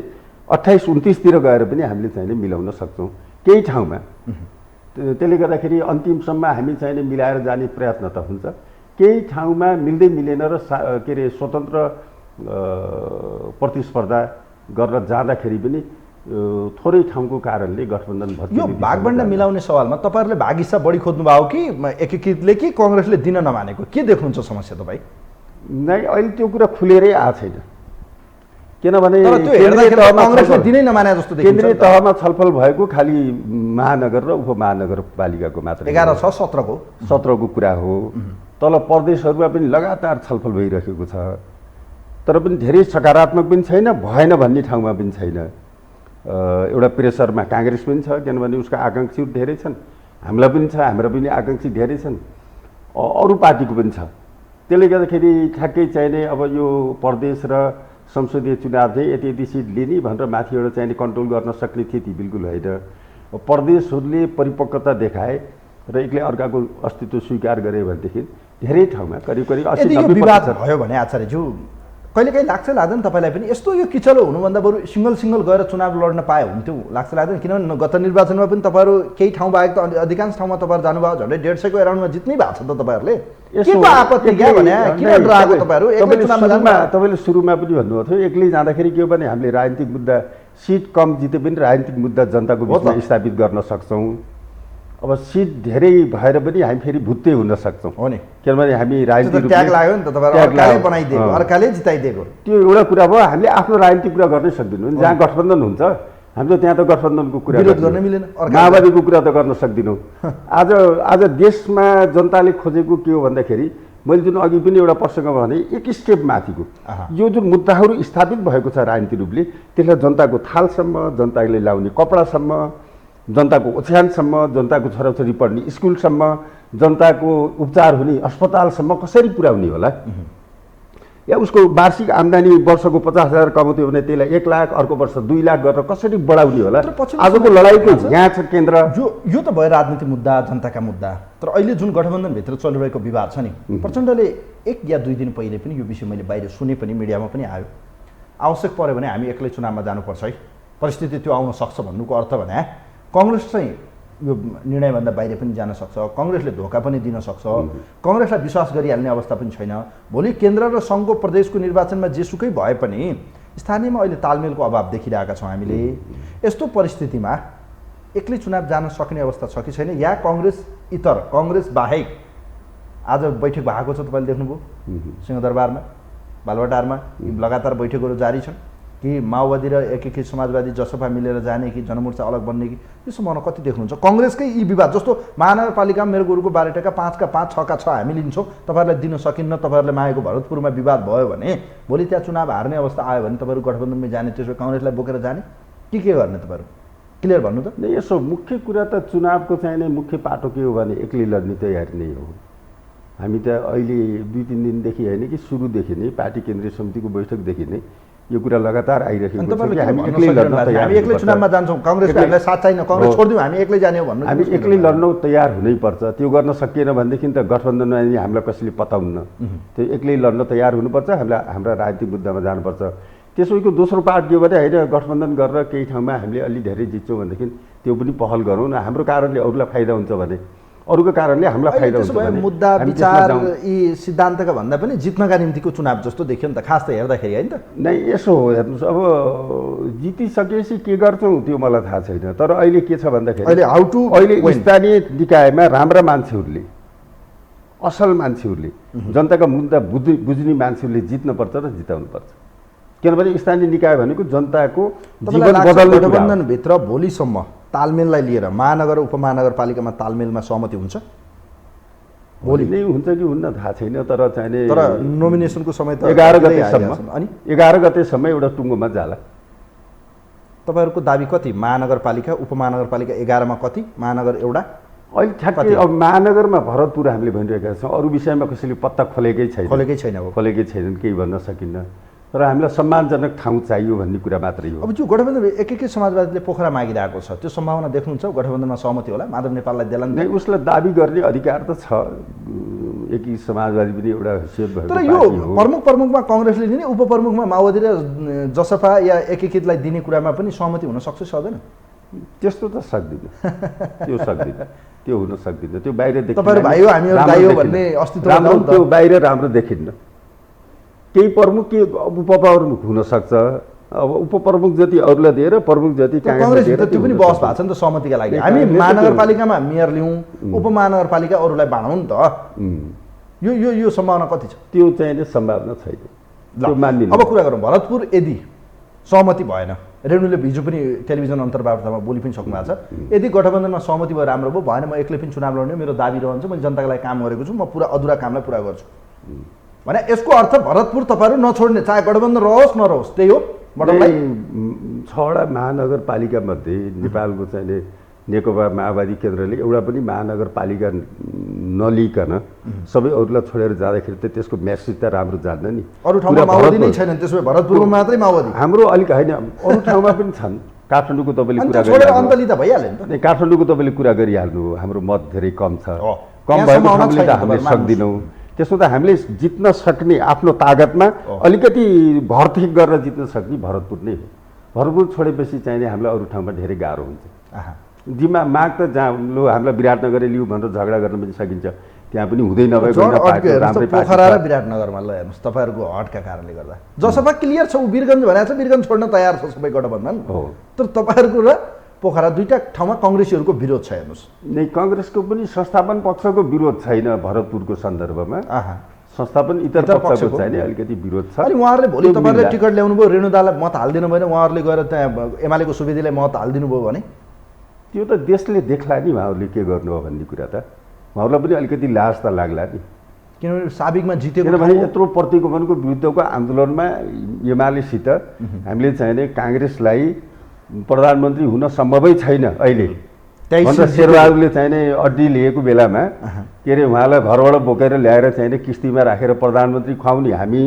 28-29तिर गएर पनि हामीले चाहिँ मिलाउन सक्छौँ केही ठाउँमा। त्यसले गर्दाखेरि अन्तिमसम्म हामी चाहिँ मिलाएर जाने प्रयत्न त हुन्छ। केही ठाउँमा मिल्दै मिलेन र के अरे स्वतन्त्र प्रतिस्पर्धा गरेर जाँदाखेरि पनि थोरै ठाउँको कारणले गठबन्धन भत्किने। यो भागभण्डा मिलाउने सवालमा तपाईँहरूले भाग हिस्सा बढी खोज्नुभयो कि एकीकृतले कि कङ्ग्रेसले दिन नमानेको, के देख्नुहुन्छ समस्या तपाईँ? नै, अहिले त्यो कुरा खुलेरै आएको छैन। किनभने कङ्ग्रेसले दिनै नमाने जस्तो देखिन्छ। केन्द्रीय तहमा छलफल भएको खालि महानगर र उपमहानगरपालिकाको मात्र 11-17को कुरा हो। तल प्रदेशहरूमा पनि लगातार छलफल भइरहेको छ। तर पनि धेरै सकारात्मक पनि छैन, भएन भन्ने ठाउँमा पनि छैन। एउटा प्रेसरमा काङ्ग्रेस पनि छ, किनभने उसका आकाङ्क्षीहरू धेरै छन्। हामीलाई पनि छ, हाम्रा पनि आकाङ्क्षी धेरै छन्। अरू पार्टीको पनि छ। त्यसले गर्दाखेरि ठ्याक्कै चाहिने अब यो प्रदेश र संसदीय चुनाव चाहिँ यति यति सिट लिने भनेर माथिबाट चाहिने कन्ट्रोल गर्न सक्ने थिए, ती बिल्कुल होइन। प्रदेशहरूले परिपक्वता देखाए र एकले अर्काको अस्तित्व स्वीकार गरे भनेदेखि धेरै ठाउँमा करिब 80-90% विवाद भयो भने आचार्यज्यू कहिलेकाहीँ लाग्छ लाग्दैन तपाईँलाई पनि यस्तो यो किचलो हुनुभन्दा बरु सिङ्गल गएर चुनाव लड्न पाए हुन्थ्यो लाग्छ लाग्दैन? किनभने गत निर्वाचनमा पनि तपाईँहरू केही ठाउँ बाहेक त अधिकांश ठाउँमा तपाईँहरू जानुभयो, झन्डै 150को एराउन्डमा जित्नै भएको छ त तपाईँहरूले। आपत्ति क्या भने किन डराएको तपाईँहरू? तपाईँले सुरुमा पनि भन्नुभएको थियो एक्लै जाँदाखेरि के हो भने हामीले राजनीतिक मुद्दा सिट कम जिते पनि राजनीतिक मुद्दा जनताको बिचमा स्थापित गर्न सक्छौँ। अब सिट धेरै भएर पनि हामी फेरि भुत्ते हुन सक्छौँ हो नि, किनभने हामी राजनीतिक ट्याग लाग्यो नि त, तपाईँहरूले बनाइदिएको, अर्काले जिताइदिएको। त्यो एउटा कुरा भयो। हामीले आफ्नो राजनीतिक कुरा गर्नै सक्दैनौँ। जहाँ गठबन्धन हुन्छ हामीले त्यहाँ त गठबन्धनको कुरा गर्न मिलेन, माओवादीको कुरा त गर्न सक्दैनौँ। आज देशमा जनताले खोजेको के हो भन्दाखेरि मैले जुन अघि पनि एउटा प्रसङ्ग भने एक स्टेप माथिको यो जुन मुद्दाहरू स्थापित भएको छ राजनीतिक रूपले, त्यसलाई जनताको थालसम्म, जनताले लाउने कपडासम्म, जनताको ओछ्यानसम्म, जनताको छोराछोरी पढ्ने स्कुलसम्म, जनताको उपचार हुने अस्पतालसम्म कसरी पुर्याउने होला? या उसको वार्षिक आम्दानी वर्षको 50,000 कमाउँथ्यो भने त्यसलाई 1 लाख, अर्को वर्ष 2 लाख गरेर कसरी बढाउने होला? आजको लडाइँको यहाँ छ केन्द्र। यो त भयो राजनीतिक मुद्दा, जनताका मुद्दा। तर अहिले जुन गठबन्धनभित्र चलिरहेको विवाद छ नि, प्रचण्डले 1 या 2 दिन पहिले पनि यो विषय मैले बाहिर सुने पनि, मिडियामा पनि आयो, आवश्यक पऱ्यो भने हामी एक्लै चुनावमा जानुपर्छ है, परिस्थिति त्यो आउन सक्छ भन्नुको अर्थ भने कङ्ग्रेस चाहिँ यो निर्णयभन्दा बाहिर पनि जान सक्छ, कङ्ग्रेसले धोका पनि दिन सक्छ, कङ्ग्रेसलाई विश्वास गरिहाल्ने अवस्था पनि छैन। भोलि केन्द्र र सङ्घको प्रदेशको निर्वाचनमा जेसुकै भए पनि स्थानीयमा अहिले तालमेलको अभाव देखिरहेका छौँ हामीले। यस्तो परिस्थितिमा एक्लै चुनाव जान सक्ने अवस्था छ कि छैन? या कङ्ग्रेस इतर, कङ्ग्रेस बाहेक आज बैठक भएको छ तपाईँले देख्नुभयो सिंहदरबारमा, बालुवाटारमा लगातार बैठकहरू जारी छन् कि माओवादी र एकीकृत समाजवादी जसपा मिलेर जाने कि जनमोर्चा अलग बन्ने कि यो सम्भावना कति देख्नुहुन्छ? कङ्ग्रेसकै यी विवाद जस्तो महानगरपालिकामा मेरो गुरुको 12 टका 5 का 5 6 का 6 हामी लिन्छौँ, तपाईँहरूलाई दिन सकिन्न, तपाईँहरूले मागेको भरतपुरमा विवाद भयो भने भोलि त्यहाँ चुनाव हार्ने अवस्था आयो भने तपाईँहरू गठबन्धनमै जाने, त्यसो काङ्ग्रेसलाई बोकेर जाने के गर्ने तपाईँहरू? क्लियर भन्नु त। यसो मुख्य कुरा त चुनावको चाहिने मुख्य पाटो के हो भने एक्लै लड्ने तयारी नै हो। हामी त अहिले 2-3 दिनदेखि होइन कि सुरुदेखि नै पार्टी केन्द्रीय समितिको बैठकदेखि नै यो कुरा लगातार आइरहेको छ कि हामी एक्लै लड्न तयार, हामी एक्लै चुनावमा जान्छौँ, काङ्ग्रेसको हामीलाई साथ छैन, काङ्ग्रेस छोडिदिउँ, हामी एक्लै जाने हो भन्नु। हामी एक्लै लड्न तयार हुनैपर्छ। त्यो गर्न सकिएन भनेदेखि त गठबन्धनमा हामीलाई कसैले पताउन्न। त्यो एक्लै लड्न तयार हुनुपर्छ, हामीलाई हाम्रा राजनीतिक मुद्दामा जानुपर्छ। त्यसैको दोस्रो पार्ट के भने होइन गठबन्धन गरेर केही ठाउँमा हामीले अलि धेरै जित्छौँ भनेदेखि त्यो पनि पहल गरौँ न। हाम्रो कारणले अरूलाई फाइदा हुन्छ भने, अरूको कारणले हामीलाई फाइदा हुन्छ भने मुद्दा विचार यी सिद्धान्तका भन्दा पनि जित्नका निम्तिको चुनाव जस्तो देखियो नि त खास त हेर्दाखेरि, होइन त? नै, यसो हो हेर्नुहोस्, अब जितिसकेपछि के गर्छौँ त्यो मलाई थाहा छैन। तर अहिले के छ भन्दाखेरि अहिले स्थानीय निकायमा राम्रा मान्छेहरूले, असल मान्छेहरूले, जनताका मुद्दा बुझ्ने मान्छेहरूले जित्नुपर्छ र जिताउनुपर्छ। किनभने स्थानीय निकाय भनेको जनताको तपाईँलाई जीवन लाग्छ बदल्ने कुरा हो। गठबन्धनभित्र भोलिसम्म तालमेललाई लिएर महानगर उपमहानगरपालिकामा तालमेलमा सहमति हुन्छ? भोलि नै हुन्छ कि हुन्न थाहा छैन, तर चाहिँ तर नोमिनेसनको समय त 11 कतिले गतेसम्म आइरहेछन्। अनि 11 गतेसम्म एउटा टुङ्गोमा जाला। तपाईँहरूको दाबी कति? महानगरपालिका उपमहानगरपालिका 11 मा कति, महानगर एउटा? अहिले ठ्याक्कै अब महानगरमा भरतपुर हामीले भनिरहेका छौँ, अरू विषयमा कसैले पत्ता खोलेकै छैन अब खोलेकै छैनन्, केही भन्न सकिन्न। तर हामीलाई सम्मानजनक ठाउँ चाहियो भन्ने कुरा मात्रै हो। अब जो गठबन्धन एकै समाजवादीले पोखरा मागिरहेको छ, त्यो सम्भावना देख्नुहुन्छ गठबन्धनमा सहमति होला? माधव नेपाललाई देला नि? नै, उसलाई दाबी गर्ने अधिकार त छ, एकी समाजवादी पनि एउटा हैसियत भएको तर यो प्रमुखमा कङ्ग्रेसले दिने, उपप्रमुखमा माओवादी र जसपा या एकीकृतलाई दिने कुरामा पनि सहमति हुन सक्छ सक्दैन? त्यस्तो त सक्दिनँ, त्यो सक्दिनँ, त्यो हुन सक्दिनँ, त्यो बाहिर देखिन्न। तपाईँहरू भाइ हो हामीहरू दाइ हो भन्ने अस्तित्व राम्रो, त्यो बाहिर राम्रो देखिन्न। केही प्रमुख के उपप्रमुख हुनसक्छ, अब उपप्रमुख जति अरूलाई दिएर प्रमुख जति काङ्ग्रेस त्यो पनि बहस भएको छ नि त सहमतिका लागि। हामी महानगरपालिकामा मेयर लिउँ, उपमहानगरपालिका अरूलाई बाँडौँ नि त। यो यो यो सम्भावना कति छ? त्यो चाहिँ सम्भावना छैन, त्यो मान्दिनँ। अब कुरा गरौँ, भरतपुर यदि सहमति भएन, रेणुले हिजो पनि टेलिभिजन अन्तर्वार्तामा बोली पनि सक्नु भएको छ, यदि गठबन्धनमा सहमति भयो राम्रो भयो, भएन म एक्लै पनि चुनाव लड्ने, मेरो दाबी रहन्छ, मैले जनताको लागि काम गरेको छु, म पुरा अधुरा कामलाई पुरा गर्छु भने यसको अर्थ भरतपुर तपाईँहरू नछोड्ने, चाहे गठबन्धन रहोस् नरहोस्, त्यही हो? बडमलाई 6वटा महानगरपालिका मध्ये नेपालको चाहिँ नेकपा माओवादी केन्द्रले एउटा पनि महानगरपालिका नलिकन सबै अरूलाई छोडेर जाँदाखेरि त त्यसको म्यासेज त राम्रो जान्न नि। अरू ठाउँमा माओवादी नै छैनन्, त्यसो भए भरतपुरमा मात्रै माओवादी? हाम्रो अलिक होइन, अरू ठाउँमा पनि छन्। काठमाडौँको तपाईँले कुरा छोडेर अन्तली त भइहाल्यो नि त। काठमाडौँको तपाईँले कुरा गरिहाल्नु, हाम्रो मत धेरै कम छ, कम यहाँ भएको सम्भावना ठाउँले त छैन, हामीले तपाईँ सक्दिनौँ। त्यसो त हामीले जित्न सक्ने आफ्नो तागतमा अलिकति भरथिक गरेर जित्न सक्ने भरतपुर नै हो। भरतपुर छोडेपछि चाहिँ हामीलाई अरू ठाउँमा धेरै गाह्रो हुन्छ। माग त जहाँ लु हामीलाई विराटनगरै लिऊ भनेर झगडा गर्न पनि सकिन्छ, त्यहाँ पनि हुँदै नभएको पोखरा र विराटनगरमा ल हेर्नुहोस् तपाईँहरूको हटका कारणले गर्दा जसपा क्लियर छ, ऊ वीरगञ्ज भनेको छ, वीरगञ्ज छोड्न तयार छ सबै गठबन्धन हो। तर तपाईँहरूको र पोखरा दुईटा ठाउँमा कङ्ग्रेसीहरूको विरोध छ। हेर्नुहोस्, नै कङ्ग्रेसको पनि संस्थापन पक्षको विरोध छैन भरतपुरको सन्दर्भमा, संस्थापन इतर पक्षको चाहिँ अलिकति विरोध छ। अनि उहाँहरूले भोलि तपाईँहरूले टिकट ल्याउनु भयो, रेणुदालाई मत हालिदिनु भएन, उहाँहरूले गएर त्यहाँ एमालेको सुवेदीलाई मत हालिदिनु भयो भने त्यो त देशले देख्ला नि उहाँहरूले के गर्नु हो भन्ने कुरा त उहाँहरूलाई पनि अलिकति लाज त लाग्ला नि। किनभने साबिकमा जितेको, किनभने यत्रो प्रतिगमनको विरुद्धको आन्दोलनमा एमालेसित हामीले चाहिँ काङ्ग्रेसलाई प्रधानमन्त्री हुन सम्भवै छैन अहिले भनेर शेरबहादुरले चाहिँ अड्डी लिएको बेलामा के अरे उहाँलाई घरबाट बोकेर ल्याएर चाहिँ किस्तीमा राखेर प्रधानमन्त्री खुवाउने हामी,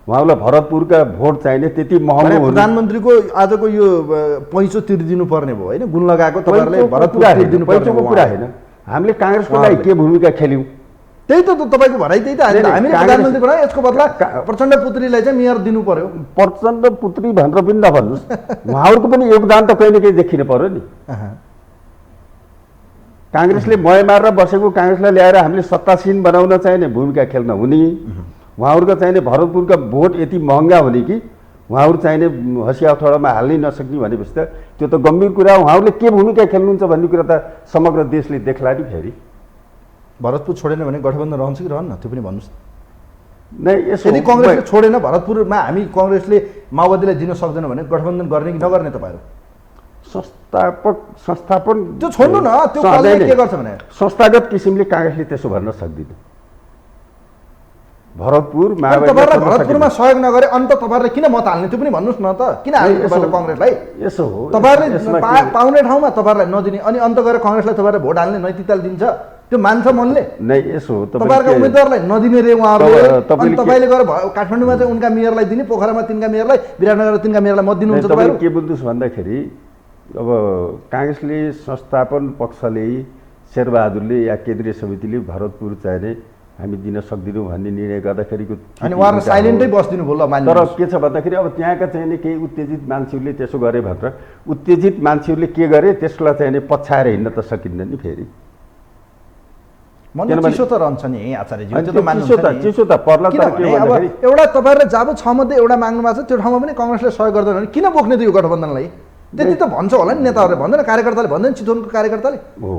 उहाँलाई भरतपुरका भोट चाहिने त्यति महँगो प्रधानमन्त्रीको आजको यो पैँचो तिर्दिनु पर्ने भयो होइन? गुण लगाएको तपाईँहरूले भरतपुर तिर्दिनु पर्ने कुरा होइन। हामीले काङ्ग्रेसको लागि के भूमिका खेल्यौँ? त्यही त तपाईँको भनाइ त्यही त। हामीले प्रधानमन्त्री बनायो, यसको बदला प्रचण्ड पुत्रीलाई चाहिँ मेयर दिनु पर्यो। प्रचण्ड पुत्री भनेर पनि नभन्नुहोस्, उहाँहरूको पनि योगदान त कहिले कहीँ देखिनु पर्यो नि। काङ्ग्रेसले मय मारेर बसेको काङ्ग्रेसलाई ल्याएर हामीले सत्तासीन बनाउन चाहिने भूमिका खेल्न हुने, उहाँहरूको चाहिने भरतपुरका भोट यति महँगा हुने कि उहाँहरू चाहिने हँसिया अठौडामा हाल्नै नसक्ने भनेपछि त त्यो त गम्भीर कुरा हो। उहाँहरूले के भूमिका खेल्नुहुन्छ भन्ने कुरा त समग्र देशले देख्ला नि। फेरि भरतपुर छोडेन भने गठबन्धन रहन्छ कि रहन्न त्यो पनि भन्नुहोस् नै। यदि कङ्ग्रेसले छोडेन, भरतपुरमा हामी कङ्ग्रेसले माओवादीलाई दिन सक्दैन भने गठबन्धन गर्ने कि नगर्ने तपाईँहरू? संस्थापन त्यो छोड्नु न, त्यो के गर्छ भने संस्थागत किसिमले काङ्ग्रेसले त्यसो भन्न सक्दैन। भरतपुरमा सहयोग नगरे अन्त तपाईँहरूले किन मत हाल्ने त्यो पनि भन्नुहोस् न त। किन हाल्नु तपाईँले कङ्ग्रेसलाई? यसो हो, तपाईँहरूले पाउने ठाउँमा तपाईँहरूलाई नदिने अनि अन्त गएर कङ्ग्रेसलाई तपाईँहरूले भोट हाल्ने नैतिकता दिन्छ, त्यो मान्छ मनले? नै, यसो हो, तपाईँहरूको उम्मेदवारलाई नदिने रे उहाँहरूले, अनि तपाईँले गएर काठमाडौँमा चाहिँ उनका मेयरलाई दिने, पोखरामा तिनका मेयरलाई, विराटनगरमा तिनका मेयरलाई मत दिनुहुन्छ तपाईँहरू? के बुझ्नुहोस् भन्दाखेरि अब काङ्ग्रेसले संस्थापन पक्षले शेरबहादुरले या केन्द्रीय समितिले भरतपुर चाहिने हामी दिन सक्दैनौँ भन्ने निर्णय गर्दाखेरिको अनि उहाँहरू साइलेन्टै बस्दिनु भयो। ल मान्नु, तर के छ भन्दाखेरि अब त्यहाँका चाहिने केही उत्तेजित मान्छेहरूले त्यसो गरे भनेर उत्तेजित मान्छेहरूले के गरे त्यसलाई चाहिने पछ्याएर हिँड्न त सकिन्न नि। फेरि चिसो त रहन्छ नि आचार्यजी, चिसो त पर्ला। अब एउटा तपाईँहरूले जब 6 मध्ये एउटा माग्नु भएको छ, त्यो ठाउँमा पनि कङ्ग्रेसले सहयोग गर्दैन भने किन बोक्ने त यो गठबन्धनलाई? त्यति त भन्छ होला नि नेताहरूले, भन्दैन कार्यकर्ताले, भन्दैन चितवनको कार्यकर्ताले।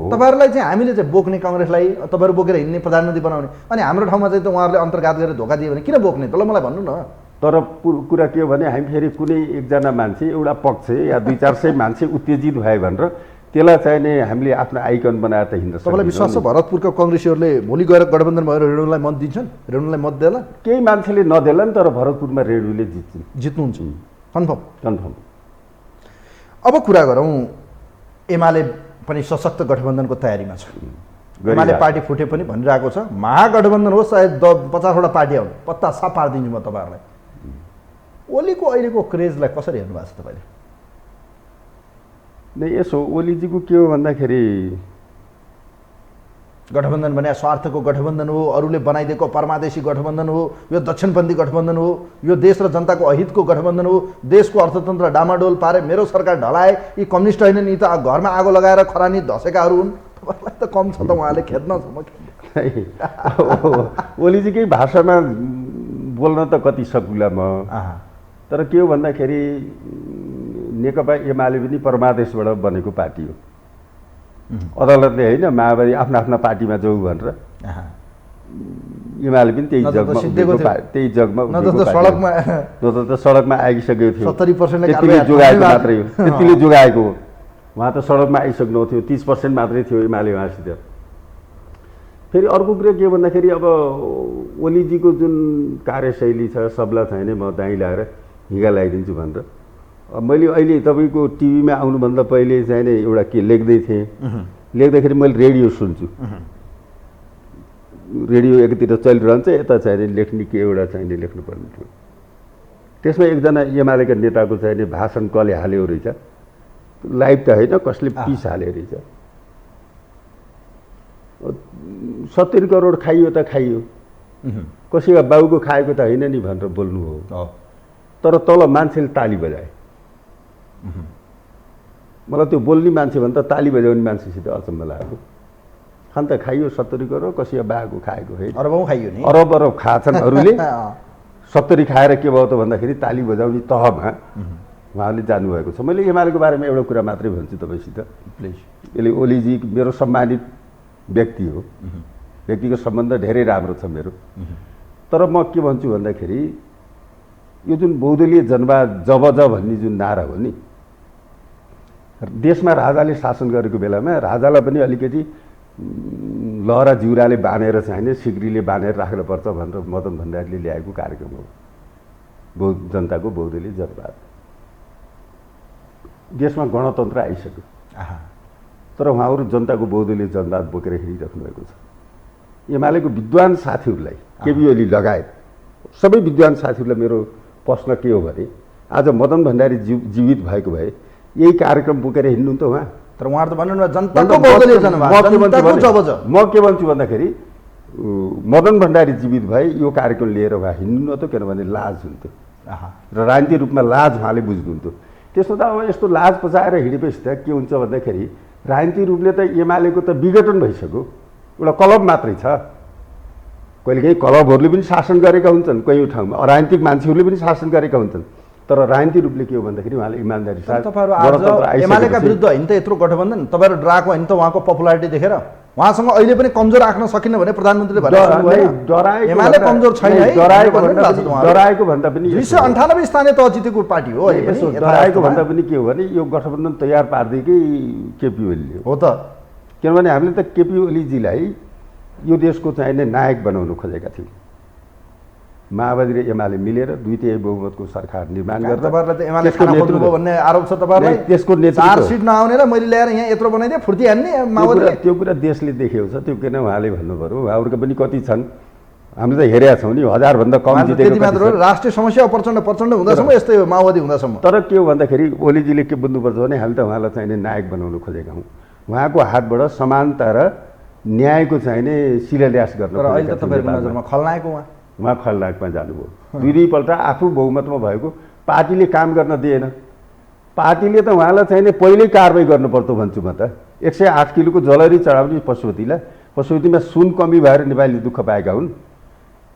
तपाईँहरूलाई चाहिँ हामीले चाहिँ बोक्ने कङ्ग्रेसलाई, तपाईँहरू बोकेर हिँड्ने, प्रधानमन्त्री बनाउने, अनि हाम्रो ठाउँमा चाहिँ त उहाँहरूले अन्तर्घात गरेर धोका दियो भने किन बोक्ने त? ल मलाई भन्नु न। तर कुरा के हो भने हामी फेरि कुनै एकजना मान्छे एउटा पक्ष या 200-400 मान्छे उत्तेजित भयो भनेर त्यसलाई चाहिँ नि हामीले आफ्नो आइकन बनाएर त हिँड्न तपाईँलाई विश्वास छ भरतपुरका कङ्ग्रेसीहरूले भोलि गएर गठबन्धन भएर रेणुलाई मत दिन्छन्, रेणुलाई मत देला? केही मान्छेले नदेला नि, तर भरतपुरमा रेणुले जित्नुहुन्छ कन्फर्म? कन्फर्म। अब कुरा गरौँ, एमाले पनि सशक्त गठबन्धनको तयारीमा छ। एमाले पार्टी फुटे पनि भनिरहेको छ महागठबन्धन होस् चाहे 50वटा पार्टी आउनु पत्ता साफ पारिदिन्छु म तपाईँहरूलाई। ओलीको अहिलेको क्रेजलाई कसरी हेर्नु भएको छ तपाईँले? नै यसो ओलीजीको के हो भन्दाखेरि गठबन्धन भने स्वार्थको गठबन्धन हो, अरूले बनाइदिएको परमादेशी गठबन्धन हो, यो दक्षिणपन्थी गठबन्धन हो, यो देश र जनताको अहितको गठबन्धन हो, देशको अर्थतन्त्र डामाडोल पारे मेरो सरकार ढलाए, यी कम्युनिस्ट होइन नि त घरमा आगो लगाएर खरानी धसेकाहरू हुन्। तपाईँलाई त कम छ त, उहाँले खेद्न छ। म ओलीजीकै भाषामा बोल्न त कति सकुला म, तर के हो भन्दाखेरि नेकपा एमाले पनि परमादेशबाट बनेको पार्टी हो। अदालतले होइन माओवादी आफ्ना आफ्ना पार्टीमा जाऊ भनेर एमाले पनि त्यही जगमा सडकमा आइसकेको थियो। 70% जोगाएको मात्रै हो, त्यतिले जोगाएको हो। उहाँ त सडकमा आइसक्नु थियो, 30% मात्रै थियो एमाले उहाँसित। फेरि अर्को कुरा के भन्दाखेरि अब ओलीजीको जुन कार्यशैली छ सबलाई छैन म दाइँ लगाएर हिँगा लगाइदिन्छु भनेर मैले अहिले तपाईँको टिभीमा आउनुभन्दा पहिले चाहिँ नि एउटा के लेख्दै थिएँ, लेख्दाखेरि मैले रेडियो सुन्छु, रेडियो एकतिर चलिरहन्छ, यता चाहिँ लेख्ने के एउटा चाहिँ लेख्नुपर्ने थियो। त्यसमा एकजना एमालेका नेताको चाहिँ भाषण कसले हाल्यो रहेछ, लाइभ त होइन कसले पिस हाल्यो रहेछ। 70 करोड खाइयो त खाइयो, कसैका बाउको खाएको त होइन नि भनेर बोल्नु हो, तर तल मान्छेले ताली बजाए। मलाई त्यो बोल्ने मान्छे भन्दा ताली बजाउने मान्छेसित अचम्म लाग्यो। खान त खाइयो 70 करोड, कसैका बाउको खाएको है, अरबौँ खाइयो नि, अरब अरब खाछन् अरूले। 70 खाएर के भयो त भन्दाखेरि ताली बजाउने तहमा उहाँले जानुभएको छ। मैले एमालेको बारेमा एउटा कुरा मात्रै भन्छु तपाईँसित प्लिज। यसले ओलीजी मेरो सम्मानित व्यक्ति हो, व्यक्तिको सम्बन्ध धेरै राम्रो छ मेरो, तर म के भन्छु भन्दाखेरि यो जुन बहुदलीय जनवाद जब भन्ने जुन नारा हो नि, देशमा राजाले शासन गरेको बेलामा राजालाई पनि अलिकति लहरा जिउराले बाँधेर चाहिँ सिक्रीले बाँधेर राख्नुपर्छ भनेर मदन भण्डारीले ल्याएको कार्यक्रम हो जनताको बहुदलीय जनवाद। देशमा गणतन्त्र आइसक्यो, तर उहाँहरू जनताको बहुदलीय जनवाद बोकेर हिँडिराख्नु भएको छ। एमालेको विद्वान साथीहरूलाई केपी ओली लगायत सबै विद्वान साथीहरूलाई मेरो प्रश्न के हो भने आज मदन भण्डारी जीवित भएको भए यही कार्यक्रम बोकेर हिँड्नु त उहाँ, तर उहाँहरू त भन्नु जनताको बहुदलीय जनवाद। म के भन्छु भन्दाखेरि मदन भण्डारी जीवित भए यो कार्यक्रम लिएर उहाँ हिँड्नु त, किनभने लाज हुन्थ्यो र राजनीतिक रूपमा लाज उहाँले बुझ्नुहुन्थ्यो। त्यसो त अब यस्तो लाज पचाएर हिँडेपछि त के हुन्छ भन्दाखेरि राजनीतिक रूपले त एमालेको त विघटन भइसक्यो, एउटा क्लब मात्रै छ। कहिलेकाहीँ क्लबहरूले पनि शासन गरेका हुन्छन्, कयौँ ठाउँमा राजनीतिक मान्छेहरूले पनि शासन गरेका हुन्छन्, तर राजनीतिक रूपले के हो भन्दाखेरि उहाँले इमान्दारी साथ एमालेका विरुद्ध होइन त यत्रो गठबन्धन, तपाईँहरू डराएको होइन त उहाँको पपुलारिटी देखेर? उहाँसँग अहिले पनि कमजोर राख्न सकिन्न भने प्रधानमन्त्रीले डराएको भन्दा पनि 298 स्थानीय तह जितेको पार्टी हो। डराएको भन्दा पनि के हो भने यो गठबन्धन तयार पारिदिएकै केपी ओलीले हो त, किनभने हामीले त केपी ओलीजीलाई यो देशको चाहिने नायक बनाउनु खोजेका थियौँ। माओवादी र एमाले मिलेर 2/3 बहुमतको सरकार निर्माण गरेर भन्ने आरोप छ तपाईँलाई। त्यसको 4 सिट नआउने र मैले ल्याएर यहाँ यत्रो बनाइदिएँ फुर्ती हान्ने माओवादी, त्यो कुरा देशले देखेको छ। त्यो किन उहाँले भन्नु पर्यो, उहाँहरूको पनि कति छन् हामीले त हेरेका छौँ नि, 1000 भन्दा कम जितेको मात्र हो। राष्ट्रिय समस्या प्रचण्ड हुँदासम्म यस्तै हो माओवादी हुँदासम्म। तर के हो भन्दाखेरि ओलीजीले के बुझ्नुपर्छ भने हामी त उहाँलाई चाहिने नायक बनाउनु खोजेका हौँ, उहाँको हातबाट समानता र न्यायको चाहिने शिलान्यास गर्न। तर अहिले त तपाईँहरूको नजरमा खलनायक उहाँ खलनायकमा जानुभयो। 2-2पल्ट आफू बहुमतमा भएको पार्टीले काम गर्न दिएन। पार्टीले त उहाँलाई चाहिने पहिल्यै कारवाही गर्नुपर्थ्यो भन्छु म त। 108 किलोको जलरी चढाउने पशुपतिलाई, पशुपतिमा सुन कमी भएर नेपालीले दुःख पाएका हुन्।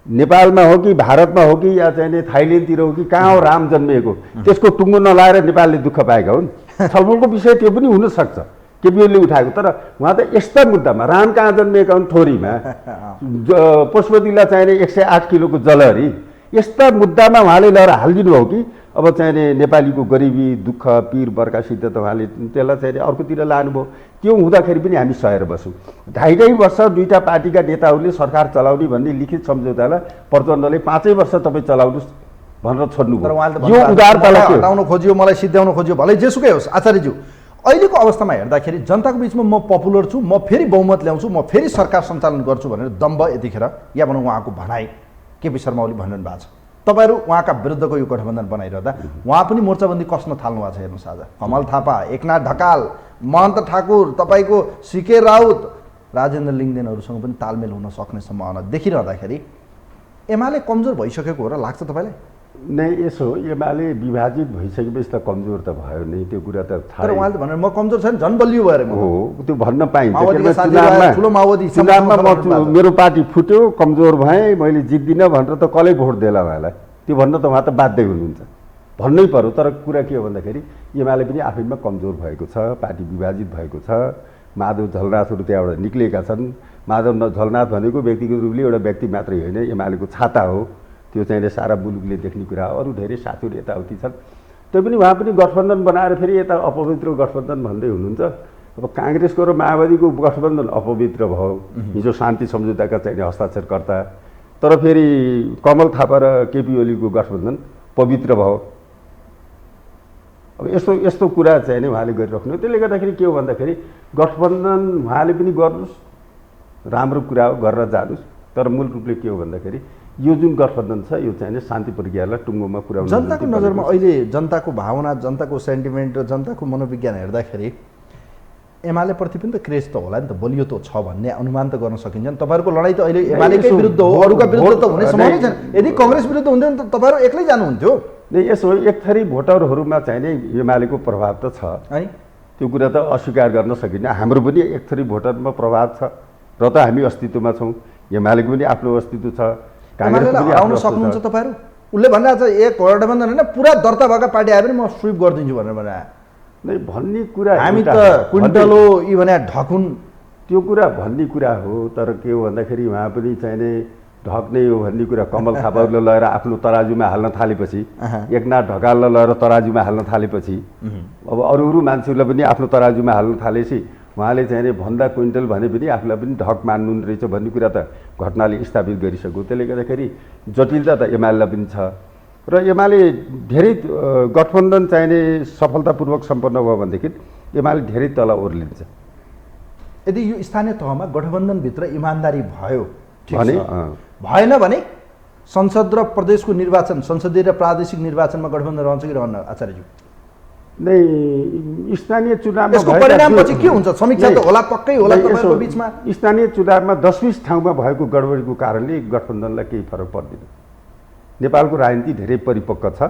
नेपालमा हो कि भारतमा हो कि या चाहिने थाइल्यान्डतिर हो कि कहाँ हो राम जन्मिएको, त्यसको टुङ्गो नलाएर नेपालले दुःख पाएका हुन्। छलफलको विषय त्यो पनि हुनसक्छ केपी ओलीले उठाएको, तर उहाँ त यस्ता मुद्दामा राम कहाँ जन्मिएका हुन् थोरीमा, पशुपतिलाई चाहिने 108 किलोको जलहरी, यस्ता मुद्दामा उहाँले लगेर हालिदिनु भयो कि अब चाहिँ नेपालीको गरिबी दुःख पीर बर्खासित त उहाँले त्यसलाई चाहिँ अर्कोतिर लानुभयो। त्यो हुँदाखेरि पनि हामी सहेर बस्यौँ। 2.5 वर्ष दुईटा पार्टीका नेताहरूले सरकार चलाउने भन्ने लिखित सम्झौतालाई प्रचण्डले 5 वर्ष तपाईँ चलाउनुहोस् भनेर छोड्नुभयो। यो उदारतालाई हटाउन खोजियो, मलाई सिद्ध्याउन खोजियो, भलै जेसुकै होस्। आचार्यज्यू, अहिलेको अवस्थामा हेर्दाखेरि जनताको बिचमा म पपुलर छु, म फेरि बहुमत ल्याउँछु, म फेरि सरकार सञ्चालन गर्छु भनेर दम्ब यतिखेर या भनौँ उहाँको भनाइ केपी शर्मा ओली भनिरहनु भएको छ। तपाईँहरू उहाँका विरुद्धको यो गठबन्धन बनाइरहँदा उहाँ पनि मोर्चाबन्दी कस्न थाल्नु भएको छ। हेर्नुहोस्, आज कमल थापा, एकनाथ ढकाल, महन्त ठाकुर, तपाईँको सिके राउत, राजेन्द्र लिङ्गदेनहरूसँग पनि तालमेल हुन सक्ने सम्भावना देखिरहँदाखेरि एमाले कमजोर भइसकेको हो र लाग्छ तपाईँलाई? नै यसो एमाले विभाजित भइसकेपछि त कमजोर त भयो नै, त्यो कुरा त थाहा। तर उहाँले भनेर म कमजोर छैन, झन् बलियो भएर हो, त्यो भन्न पाइन्छ। ठुलो माओवादी चुनावमा म मेरो पार्टी फुट्यो, कमजोर भएँ, मैले जित्दिनँ भनेर त कसले भोट देला उहाँलाई? त्यो भन्न त उहाँ त बाध्य हुनुहुन्छ, भन्नै पर्यो। तर कुरा के हो भन्दाखेरि एमाले पनि आफैमा कमजोर भएको छ, पार्टी विभाजित भएको छ। माधव झलनाथहरू त्यहाँबाट निक्लिएका छन्। माधव झलनाथ भनेको व्यक्तिगत रूपले एउटा व्यक्ति मात्रै होइन, एमालेको छाता हो। त्यो चाहिँ सारा मुलुकले देख्ने कुरा हो। अरू धेरै साथीहरू यताउति छन्, त्यो पनि उहाँ पनि गठबन्धन बनाएर फेरि यता अपवित्र गठबन्धन भन्दै हुनुहुन्छ। अब काङ्ग्रेसको र माओवादीको गठबन्धन अपवित्र भयो, हिजो शान्ति सम्झौताका चाहिँ हस्ताक्षरकर्ता। तर फेरि कमल थापा र केपी ओलीको गठबन्धन पवित्र भयो। अब यस्तो यस्तो कुरा चाहिँ नि उहाँले गरिराख्नु। त्यसले गर्दाखेरि के हो भन्दाखेरि गठबन्धन उहाँले पनि गर्नुहोस्, राम्रो कुरा हो, गरेर जानुहोस्। तर मूल रूपले के हो भन्दाखेरि यो जुन गठबन्धन छ यो चाहिँ शान्ति प्रक्रियालाई टुङ्गोमा पुर्याउनु। जनताको नजरमा अहिले जनताको भावना, जनताको सेन्टिमेन्ट र जनताको मनोविज्ञान हेर्दाखेरि एमालेप्रति पनि त क्रेज त होला नि त, बलियो त छ भन्ने अनुमान त गर्न सकिन्छ। तपाईँहरूको लडाइँ त अहिले एमालेकै विरुद्ध हो, अरूका विरुद्ध त हुने सम्भावना छैन। यदि कङ्ग्रेस विरुद्ध हुन्थ्यो भने त तपाईँहरू एक्लै जानुहुन्थ्यो। यसो एक थरी भोटरहरूमा चाहिँ नि एमालेको प्रभाव त छ है, त्यो कुरा त अस्वीकार गर्न सकिन्न। हाम्रो पनि एक थरी भोटरमा प्रभाव छ र त हामी अस्तित्वमा छौँ। एमालेको पनि आफ्नो अस्तित्व छ, काङ्ग्रेसको पनि आउन सक्नुहुन्छ तपाईँहरू। उसले भनिरहेको छ एक गठबन्धन होइन, पुरा दर्ता भएका पार्टी आयो भने म स्विप गरिदिन्छु भनेर भने नै भन्ने कुरा। हामी त क्विन्टलो यी भने ढकुन, त्यो कुरा भन्ने कुरा हो। तर के हो भन्दाखेरि उहाँ पनि चाहिँ नि ढक्ने हो भन्ने कुरा कमल थापाहरूले लगेर आफ्नो तराजुमा हाल्न थालेपछि, एकनाथ ढकाललाई लगेर तराजुमा हाल्न थालेपछि, अब अरू अरू मान्छेहरूलाई पनि आफ्नो तराजुमा हाल्न थालेपछि उहाँले चाहिँ नि भन्दा क्विन्टल भने पनि आफूलाई पनि ढक मान्नु रहेछ भन्ने कुरा त घटनाले स्थापित गरिसक्यो। त्यसले गर्दाखेरि जटिलता त एमालेलाई पनि छ। र एमाले धेरै गठबन्धन चाहिने सफलतापूर्वक सम्पन्न भयो भनेदेखि एमाले धेरै तल ओर्लिन्छ। यदि यो स्थानीय तहमा गठबन्धनभित्र इमान्दारी भयो भने, भएन भने संसद र प्रदेशको निर्वाचन, संसदीय र प्रादेशिक निर्वाचनमा गठबन्धन रहन्छ कि रहन्न आचार्यज्यू? नै स्थानीय चुनावमा यसको परिणामपछि के हुन्छ? समीक्षा त होला, पक्कै होला तपाईँको बिचमा। स्थानीय चुनावमा 10-20 ठाउँमा भएको गडबडीको कारणले गठबन्धनलाई केही फरक पर्दैन। नेपालको राजनीति धेरै परिपक्व छ।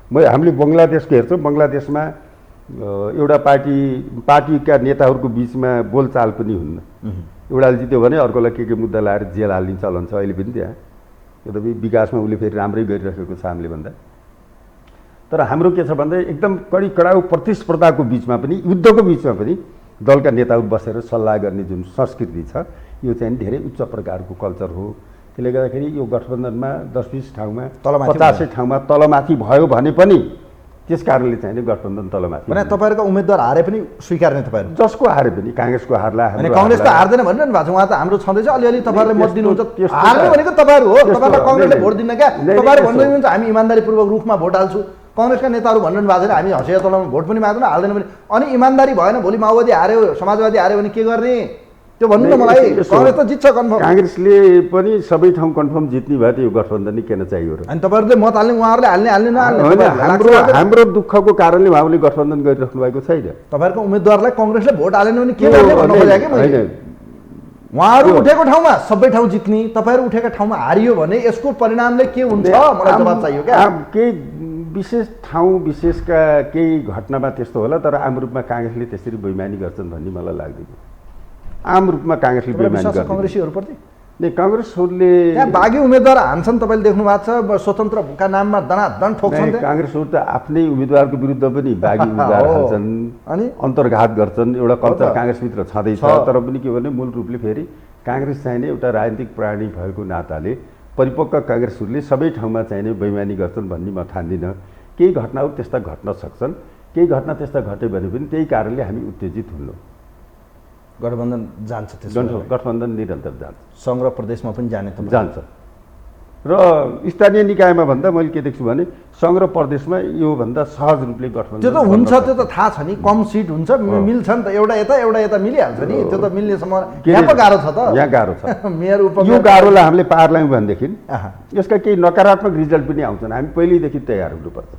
हामीले बङ्गलादेशको हेर्छौँ, बङ्गलादेशमा एउटा पार्टीका नेताहरूको बिचमा बोलचाल पनि हुन्न। एउटाले जित्यो भने अर्कोलाई के मुद्दा लाएर जेल हाल्ने चलन छ अहिले पनि त्यहाँ। यद्यपि विकासमा उसले फेरि राम्रै गरिरहेको छ हामीले भन्दा। तर हाम्रो के छ भन्दा एकदम कडी कडाउ प्रतिस्पर्धाको बिचमा पनि, युद्धको बिचमा पनि दलका नेताहरू बसेर सल्लाह गर्ने जुन संस्कृति छ यो चाहिँ धेरै उच्च प्रकारको कल्चर हो। त्यसले गर्दाखेरि यो गठबन्धनमा 10-20 ठाउँमा 50 ठाउँमा तलमाथि भयो भने पनि त्यस कारणले चाहिँ गठबन्धन तलमाथि। भने तपाईँहरूको उम्मेदवार हारे पनि स्वीकार्ने तपाईँहरू? जसको हारे पनि, काङ्ग्रेसको हारला काङ्ग्रेस त हार्दैन भनिरहनु भएको छ। उहाँ त हाम्रो छँदैछ, अलिअलि तपाईँहरूले मत दिनुहुन्छ। हार्ने भनेको तपाईँहरू हो, तपाईँलाई कङ्ग्रेसले भोट दिन्न क्या? तपाईँहरू भन्नुहुन्छ हामी इमान्दारीपूर्वक रूपमा भोट हाल्छु। कङ्ग्रेसका नेताहरू भनिरहनु भएको छैन हामी हँसिया तलाउनु भोट पनि माग्दैन, हाल्दैन पनि। अनि इमान्दारी भएन, भोलि माओवादी हार्यो, समाजवादी हार्यो भने के गर्ने? त्यो भन्नु न मलाई। काङ्ग्रेस त जित्छ कन्फर्म। काङ्ग्रेसले पनि सबै ठाउँ कन्फर्म जित्ने भए त यो गठबन्धन किन चाहियो र? अनि तपाईँहरूले मत हाल्ने, उहाँहरूले हाल्ने नहाल्ने? हाम्रो दुःखको कारणले उहाँले गठबन्धन गरिराख्नु भएको छैन। तपाईँहरूको उम्मेदवारलाई कङ्ग्रेसले भोट हालेन भने के गर्ने भन्नु खोजेको कि मैले? उहाँहरू उठेको ठाउँमा सबै ठाउँ जित्ने, तपाईँहरू उठेका ठाउँमा हारियो भने यसको परिणामले के हुन्छ मलाई जवाब चाहियो क्या। केही विशेष ठाउँ विशेषका केही घटनामा त्यस्तो होला, तर आम रूपमा काङ्ग्रेसले त्यसरी बेइमानी गर्छन् भन्ने मलाई लाग्दैन। आम रूपमा काङ्ग्रेसले बेइमानी गर्छ कङ्ग्रेसीहरूप्रति। नै काङ्ग्रेसहरूले त्यहाँ बागी उम्मेदवार हान्छन्, तपाईँले देख्नु भएको छ, स्वतन्त्रका नाममा दनादन ठोक्छन्। काङ्ग्रेसहरू त आफ्नै उम्मेदवारको विरुद्ध पनि बागी उम्मेदवार हान्छन् अनि अन्तर्घात गर्छन्। एउटा कल्चर काङ्ग्रेसभित्र छँदैछ। तर पनि के भने मूल रूपले फेरि काङ्ग्रेस चाहिने एउटा राजनीतिक प्राणी भएको नाताले परिपक्व काङ्ग्रेसहरूले सबै ठाउँमा चाहिने बेइमानी गर्छन् भन्ने म ठान्दिनँ। केही घटनाहरू त्यस्ता घट्न सक्छन्, केही घटना त्यस्ता घट्यो भने पनि त्यही कारणले हामी उत्तेजित हुन्नौँ। गठबन्धन जान्छ त्यसो गठबन्धन निरन्तर जान्छ, सङ्घ र प्रदेशमा पनि जाने त जान्छ। र स्थानीय निकायमा भन्दा मैले के देख्छु भने सङ्घ र प्रदेशमा योभन्दा सहज रूपले गठबन्धन त्यो त हुन्छ, त्यो त थाहा छ नि, कम सिट हुन्छ, मिल्छ नि त, एउटा यता मिलिहाल्छ नि, त्यो त मिल्नेसम्म यहाँ पो गाह्रो छ त, यहाँ गाह्रो छ। मेयर यो गाह्रोलाई हामीले पार ल्यायौँ भनेदेखि यसका केही नकारात्मक रिजल्ट पनि आउँछन्। हामी पहिल्यैदेखि तयार हुनुपर्छ।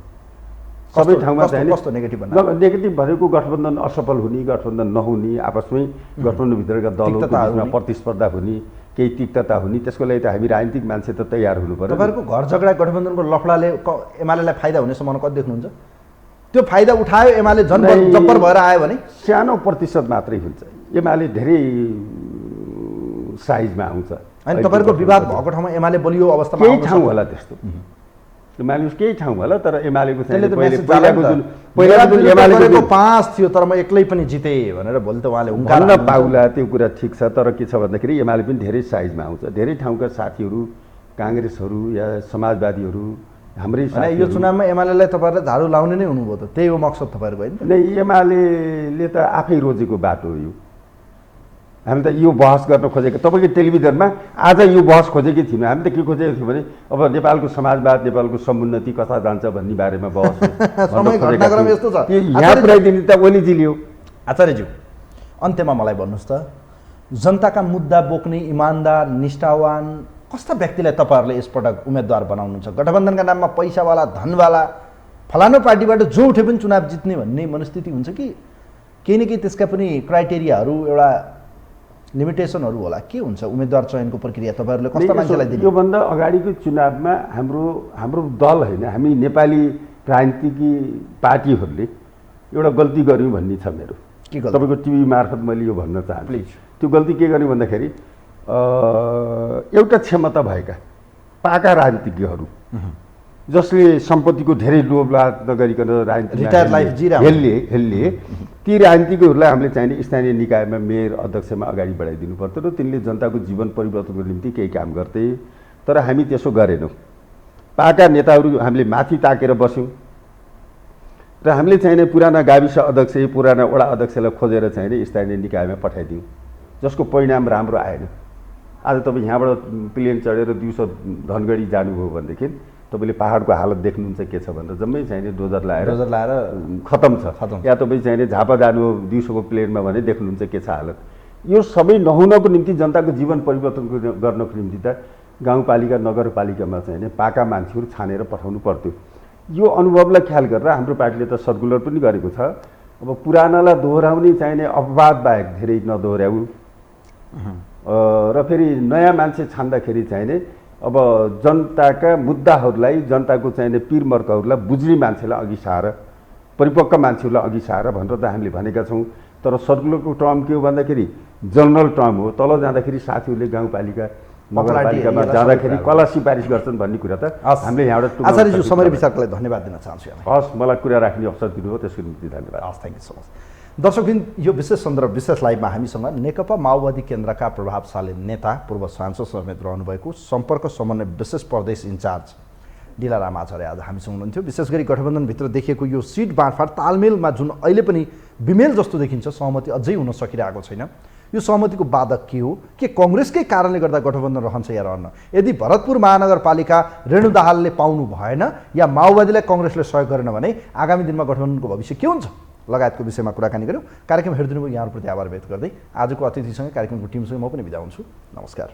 सबै ठाउँमा चाहिँ कस्तो नेगेटिभ भनेको गठबन्धन असफल हुने, गठबन्धन नहुने, आपसमै गठबन्धनभित्रका दलहरूको बिचमा प्रतिस्पर्धा हुने, केही तिक्तता हुने, त्यसको लागि त हामी राजनीतिक मान्छे त तयार हुनु पर्यो। तपाईँहरूको घर झगडा गठबन्धनको लफडाले एमालेलाई फाइदा हुने सम्म कति देख्नुहुन्छ? त्यो फाइदा उठायो एमाले झन् जब्बर भएर आयो भने सानो प्रतिशत मात्रै हुन्छ। एमाले धेरै साइजमा आउँछ। अनि तपाईँहरूको विवाद भएको ठाउँमा एमाले बलियो अवस्थामा केही ठाउँ होला त्यस्तो, एमाले केही ठाउँ होला, तर एमालेको पहिलाको जुन एमालेको 5 थियो तर म एक्लै पनि जिते भनेर भोलि त उहाँले भन्न पाउला, त्यो कुरा ठिक छ। तर के छ भन्दाखेरि एमाले पनि धेरै साइजमा आउँछ। धेरै ठाउँका साथीहरू, काङ्ग्रेसहरू या समाजवादीहरू हाम्रै यो चुनावमा एमालेलाई तपाईँहरूले झाडु लाउने नै हुनुभयो त, त्यही हो मकसद तपाईँहरूको होइन? एमाले त आफै रोजेको बाटो हो यो। हामी त यो बहस गर्न खोजेको, तपाईँको टेलिभिजनमा आज यो बहस खोजेकै थियौँ। हामी त के खोजेको थियौँ भने अब नेपालको समाजवाद, नेपालको समुन्नति कता जान्छ भन्ने बारेमा बहस यस्तो छ। यहाँ पुऱ्याइदिने त ओलीजीले हो। आचार्यज्यू, अन्त्यमा मलाई भन्नुहोस् त, जनताका मुद्दा बोक्ने इमान्दार निष्ठावान कस्ता व्यक्तिलाई तपाईँहरूले यसपटक उम्मेदवार बनाउनुहुन्छ? गठबन्धनका नाममा पैसावाला, धनवाला, फलानु पार्टीबाट जो उठे पनि चुनाव जित्ने भन्ने मनस्थिति हुन्छ कि केही न केही त्यसका पनि क्राइटेरियाहरू, एउटा लिमिटेसनहरू होला? के हुन्छ उम्मेदवार चयनको प्रक्रिया? तपाईँहरूले कस्ता मान्छेलाई दिने? योभन्दा अगाडिको चुनावमा हाम्रो दल होइन, हामी नेपाली राजनीतिकी पार्टीहरूले एउटा गल्ती गऱ्यौँ भन्ने छ मेरो। के गल्ती? तपाईँको टिभी मार्फत मैले यो भन्न चाहन्छु। प्लिज। त्यो गल्ती के गर्यो भन्दाखेरि एउटा क्षमता भएका पाका राजनीतिज्ञहरू जसले सम्पत्तिको धेरै लोभ लाभ नगरिकन रिटायर लाइफ हेल्ने ती राजनीतिज्ञहरूलाई हामीले चाहिने स्थानीय निकायमा मेयर अध्यक्षमा अगाडि बढाइदिनु पर्थ्यो र तिनले जनताको जीवन परिवर्तनको निम्ति केही काम गर्थे। तर हामी त्यसो गरेनौँ। पाका नेताहरू हामीले माथि ताकेर बस्यौँ र हामीले चाहिने पुराना गाविस अध्यक्ष, पुराना वडा अध्यक्षलाई खोजेर चाहिने स्थानीय निकायमा पठाइदियौँ, जसको परिणाम राम्रो आएन। आज तपाईँ यहाँबाट प्लेन चढेर दिउँसो धनगढी जानुभयो भनेदेखि तपाईँले पहाडको हालत देख्नुहुन्छ के छ भनेर जम्मै चाहिने डोजर लाएर खतम छ। या तपाईँ चाहिने झापा जानु दिउँसोको प्लेनमा भने देख्नुहुन्छ के छ हालत। यो सबै नहुनको निम्ति, जनताको जीवन परिवर्तन गर्नको निम्ति त गाउँपालिका नगरपालिकामा चाहिने पाका मान्छेहरू छानेर पठाउनु पर्थ्यो। यो अनुभवलाई ख्याल गरेर हाम्रो पार्टीले त सर्कुलर पनि गरेको छ। अब पुरानालाई दोहोऱ्याउने चाहिने अपवाद बाहेक धेरै नदोहोऱ्याउ र फेरि नयाँ मान्छे छान्दाखेरि चाहिने अब जनताका मुद्दाहरूलाई, जनताको चाहिने पिरमर्कहरूलाई बुझ्ने मान्छेलाई अघि सार, परिपक्व मान्छेहरूलाई अघि सार भनेर त हामीले भनेका छौँ। तर सर्कुलरको टर्म के हो भन्दाखेरि जनरल टर्म हो। तल जाँदाखेरि साथीहरूले गाउँपालिका नगरपालिकामा जाँदाखेरि कसलाई सिफारिस गर्छन् भन्ने कुरा त हामीले यहाँबाट। आचार्यज्यू, समरी विचारलाई धन्यवाद दिन चाहन्छु। हस्, मलाई कुरा राख्ने अवसर दिनुभयो, त्यसको निम्ति धन्यवाद। हस्, थ्याङ्क यू सो मच। दर्शकबिन, यो विशेष सन्दर्भ विशेष लाइभमा हामीसँग नेकपा माओवादी केन्द्रका प्रभावशाली नेता, पूर्व सांसद समेत रहनुभएको सम्पर्क समन्वय विशेष प्रदेश इन्चार्ज डिलाराम आचार्य आज हामीसँग हुनुहुन्थ्यो। विशेष गरी गठबन्धनभित्र देखिएको यो सिट बाँडफाँड तालमेलमा जुन अहिले पनि बिमेल जस्तो देखिन्छ, सहमति अझै हुन सकिरहेको छैन। यो सहमतिको बाधक के हो? के कङ्ग्रेसकै कारणले गर्दा गठबन्धन रहन्छ या रहन्न? यदि भरतपुर महानगरपालिका रेणु दाहालले पाउनु भएन या माओवादीलाई कङ्ग्रेसले सहयोग गरेन भने आगामी दिनमा गठबन्धनको भविष्य के हुन्छ लगायतको विषयमा कुराकानी गऱ्यौँ। कार्यक्रम हेरिदिनु भयो, यहाँहरूप्रति आभार व्यक्त गर्दै आजको अतिथिसँग कार्यक्रमको टिमसँग म पनि बिदा हुन्छु। नमस्कार।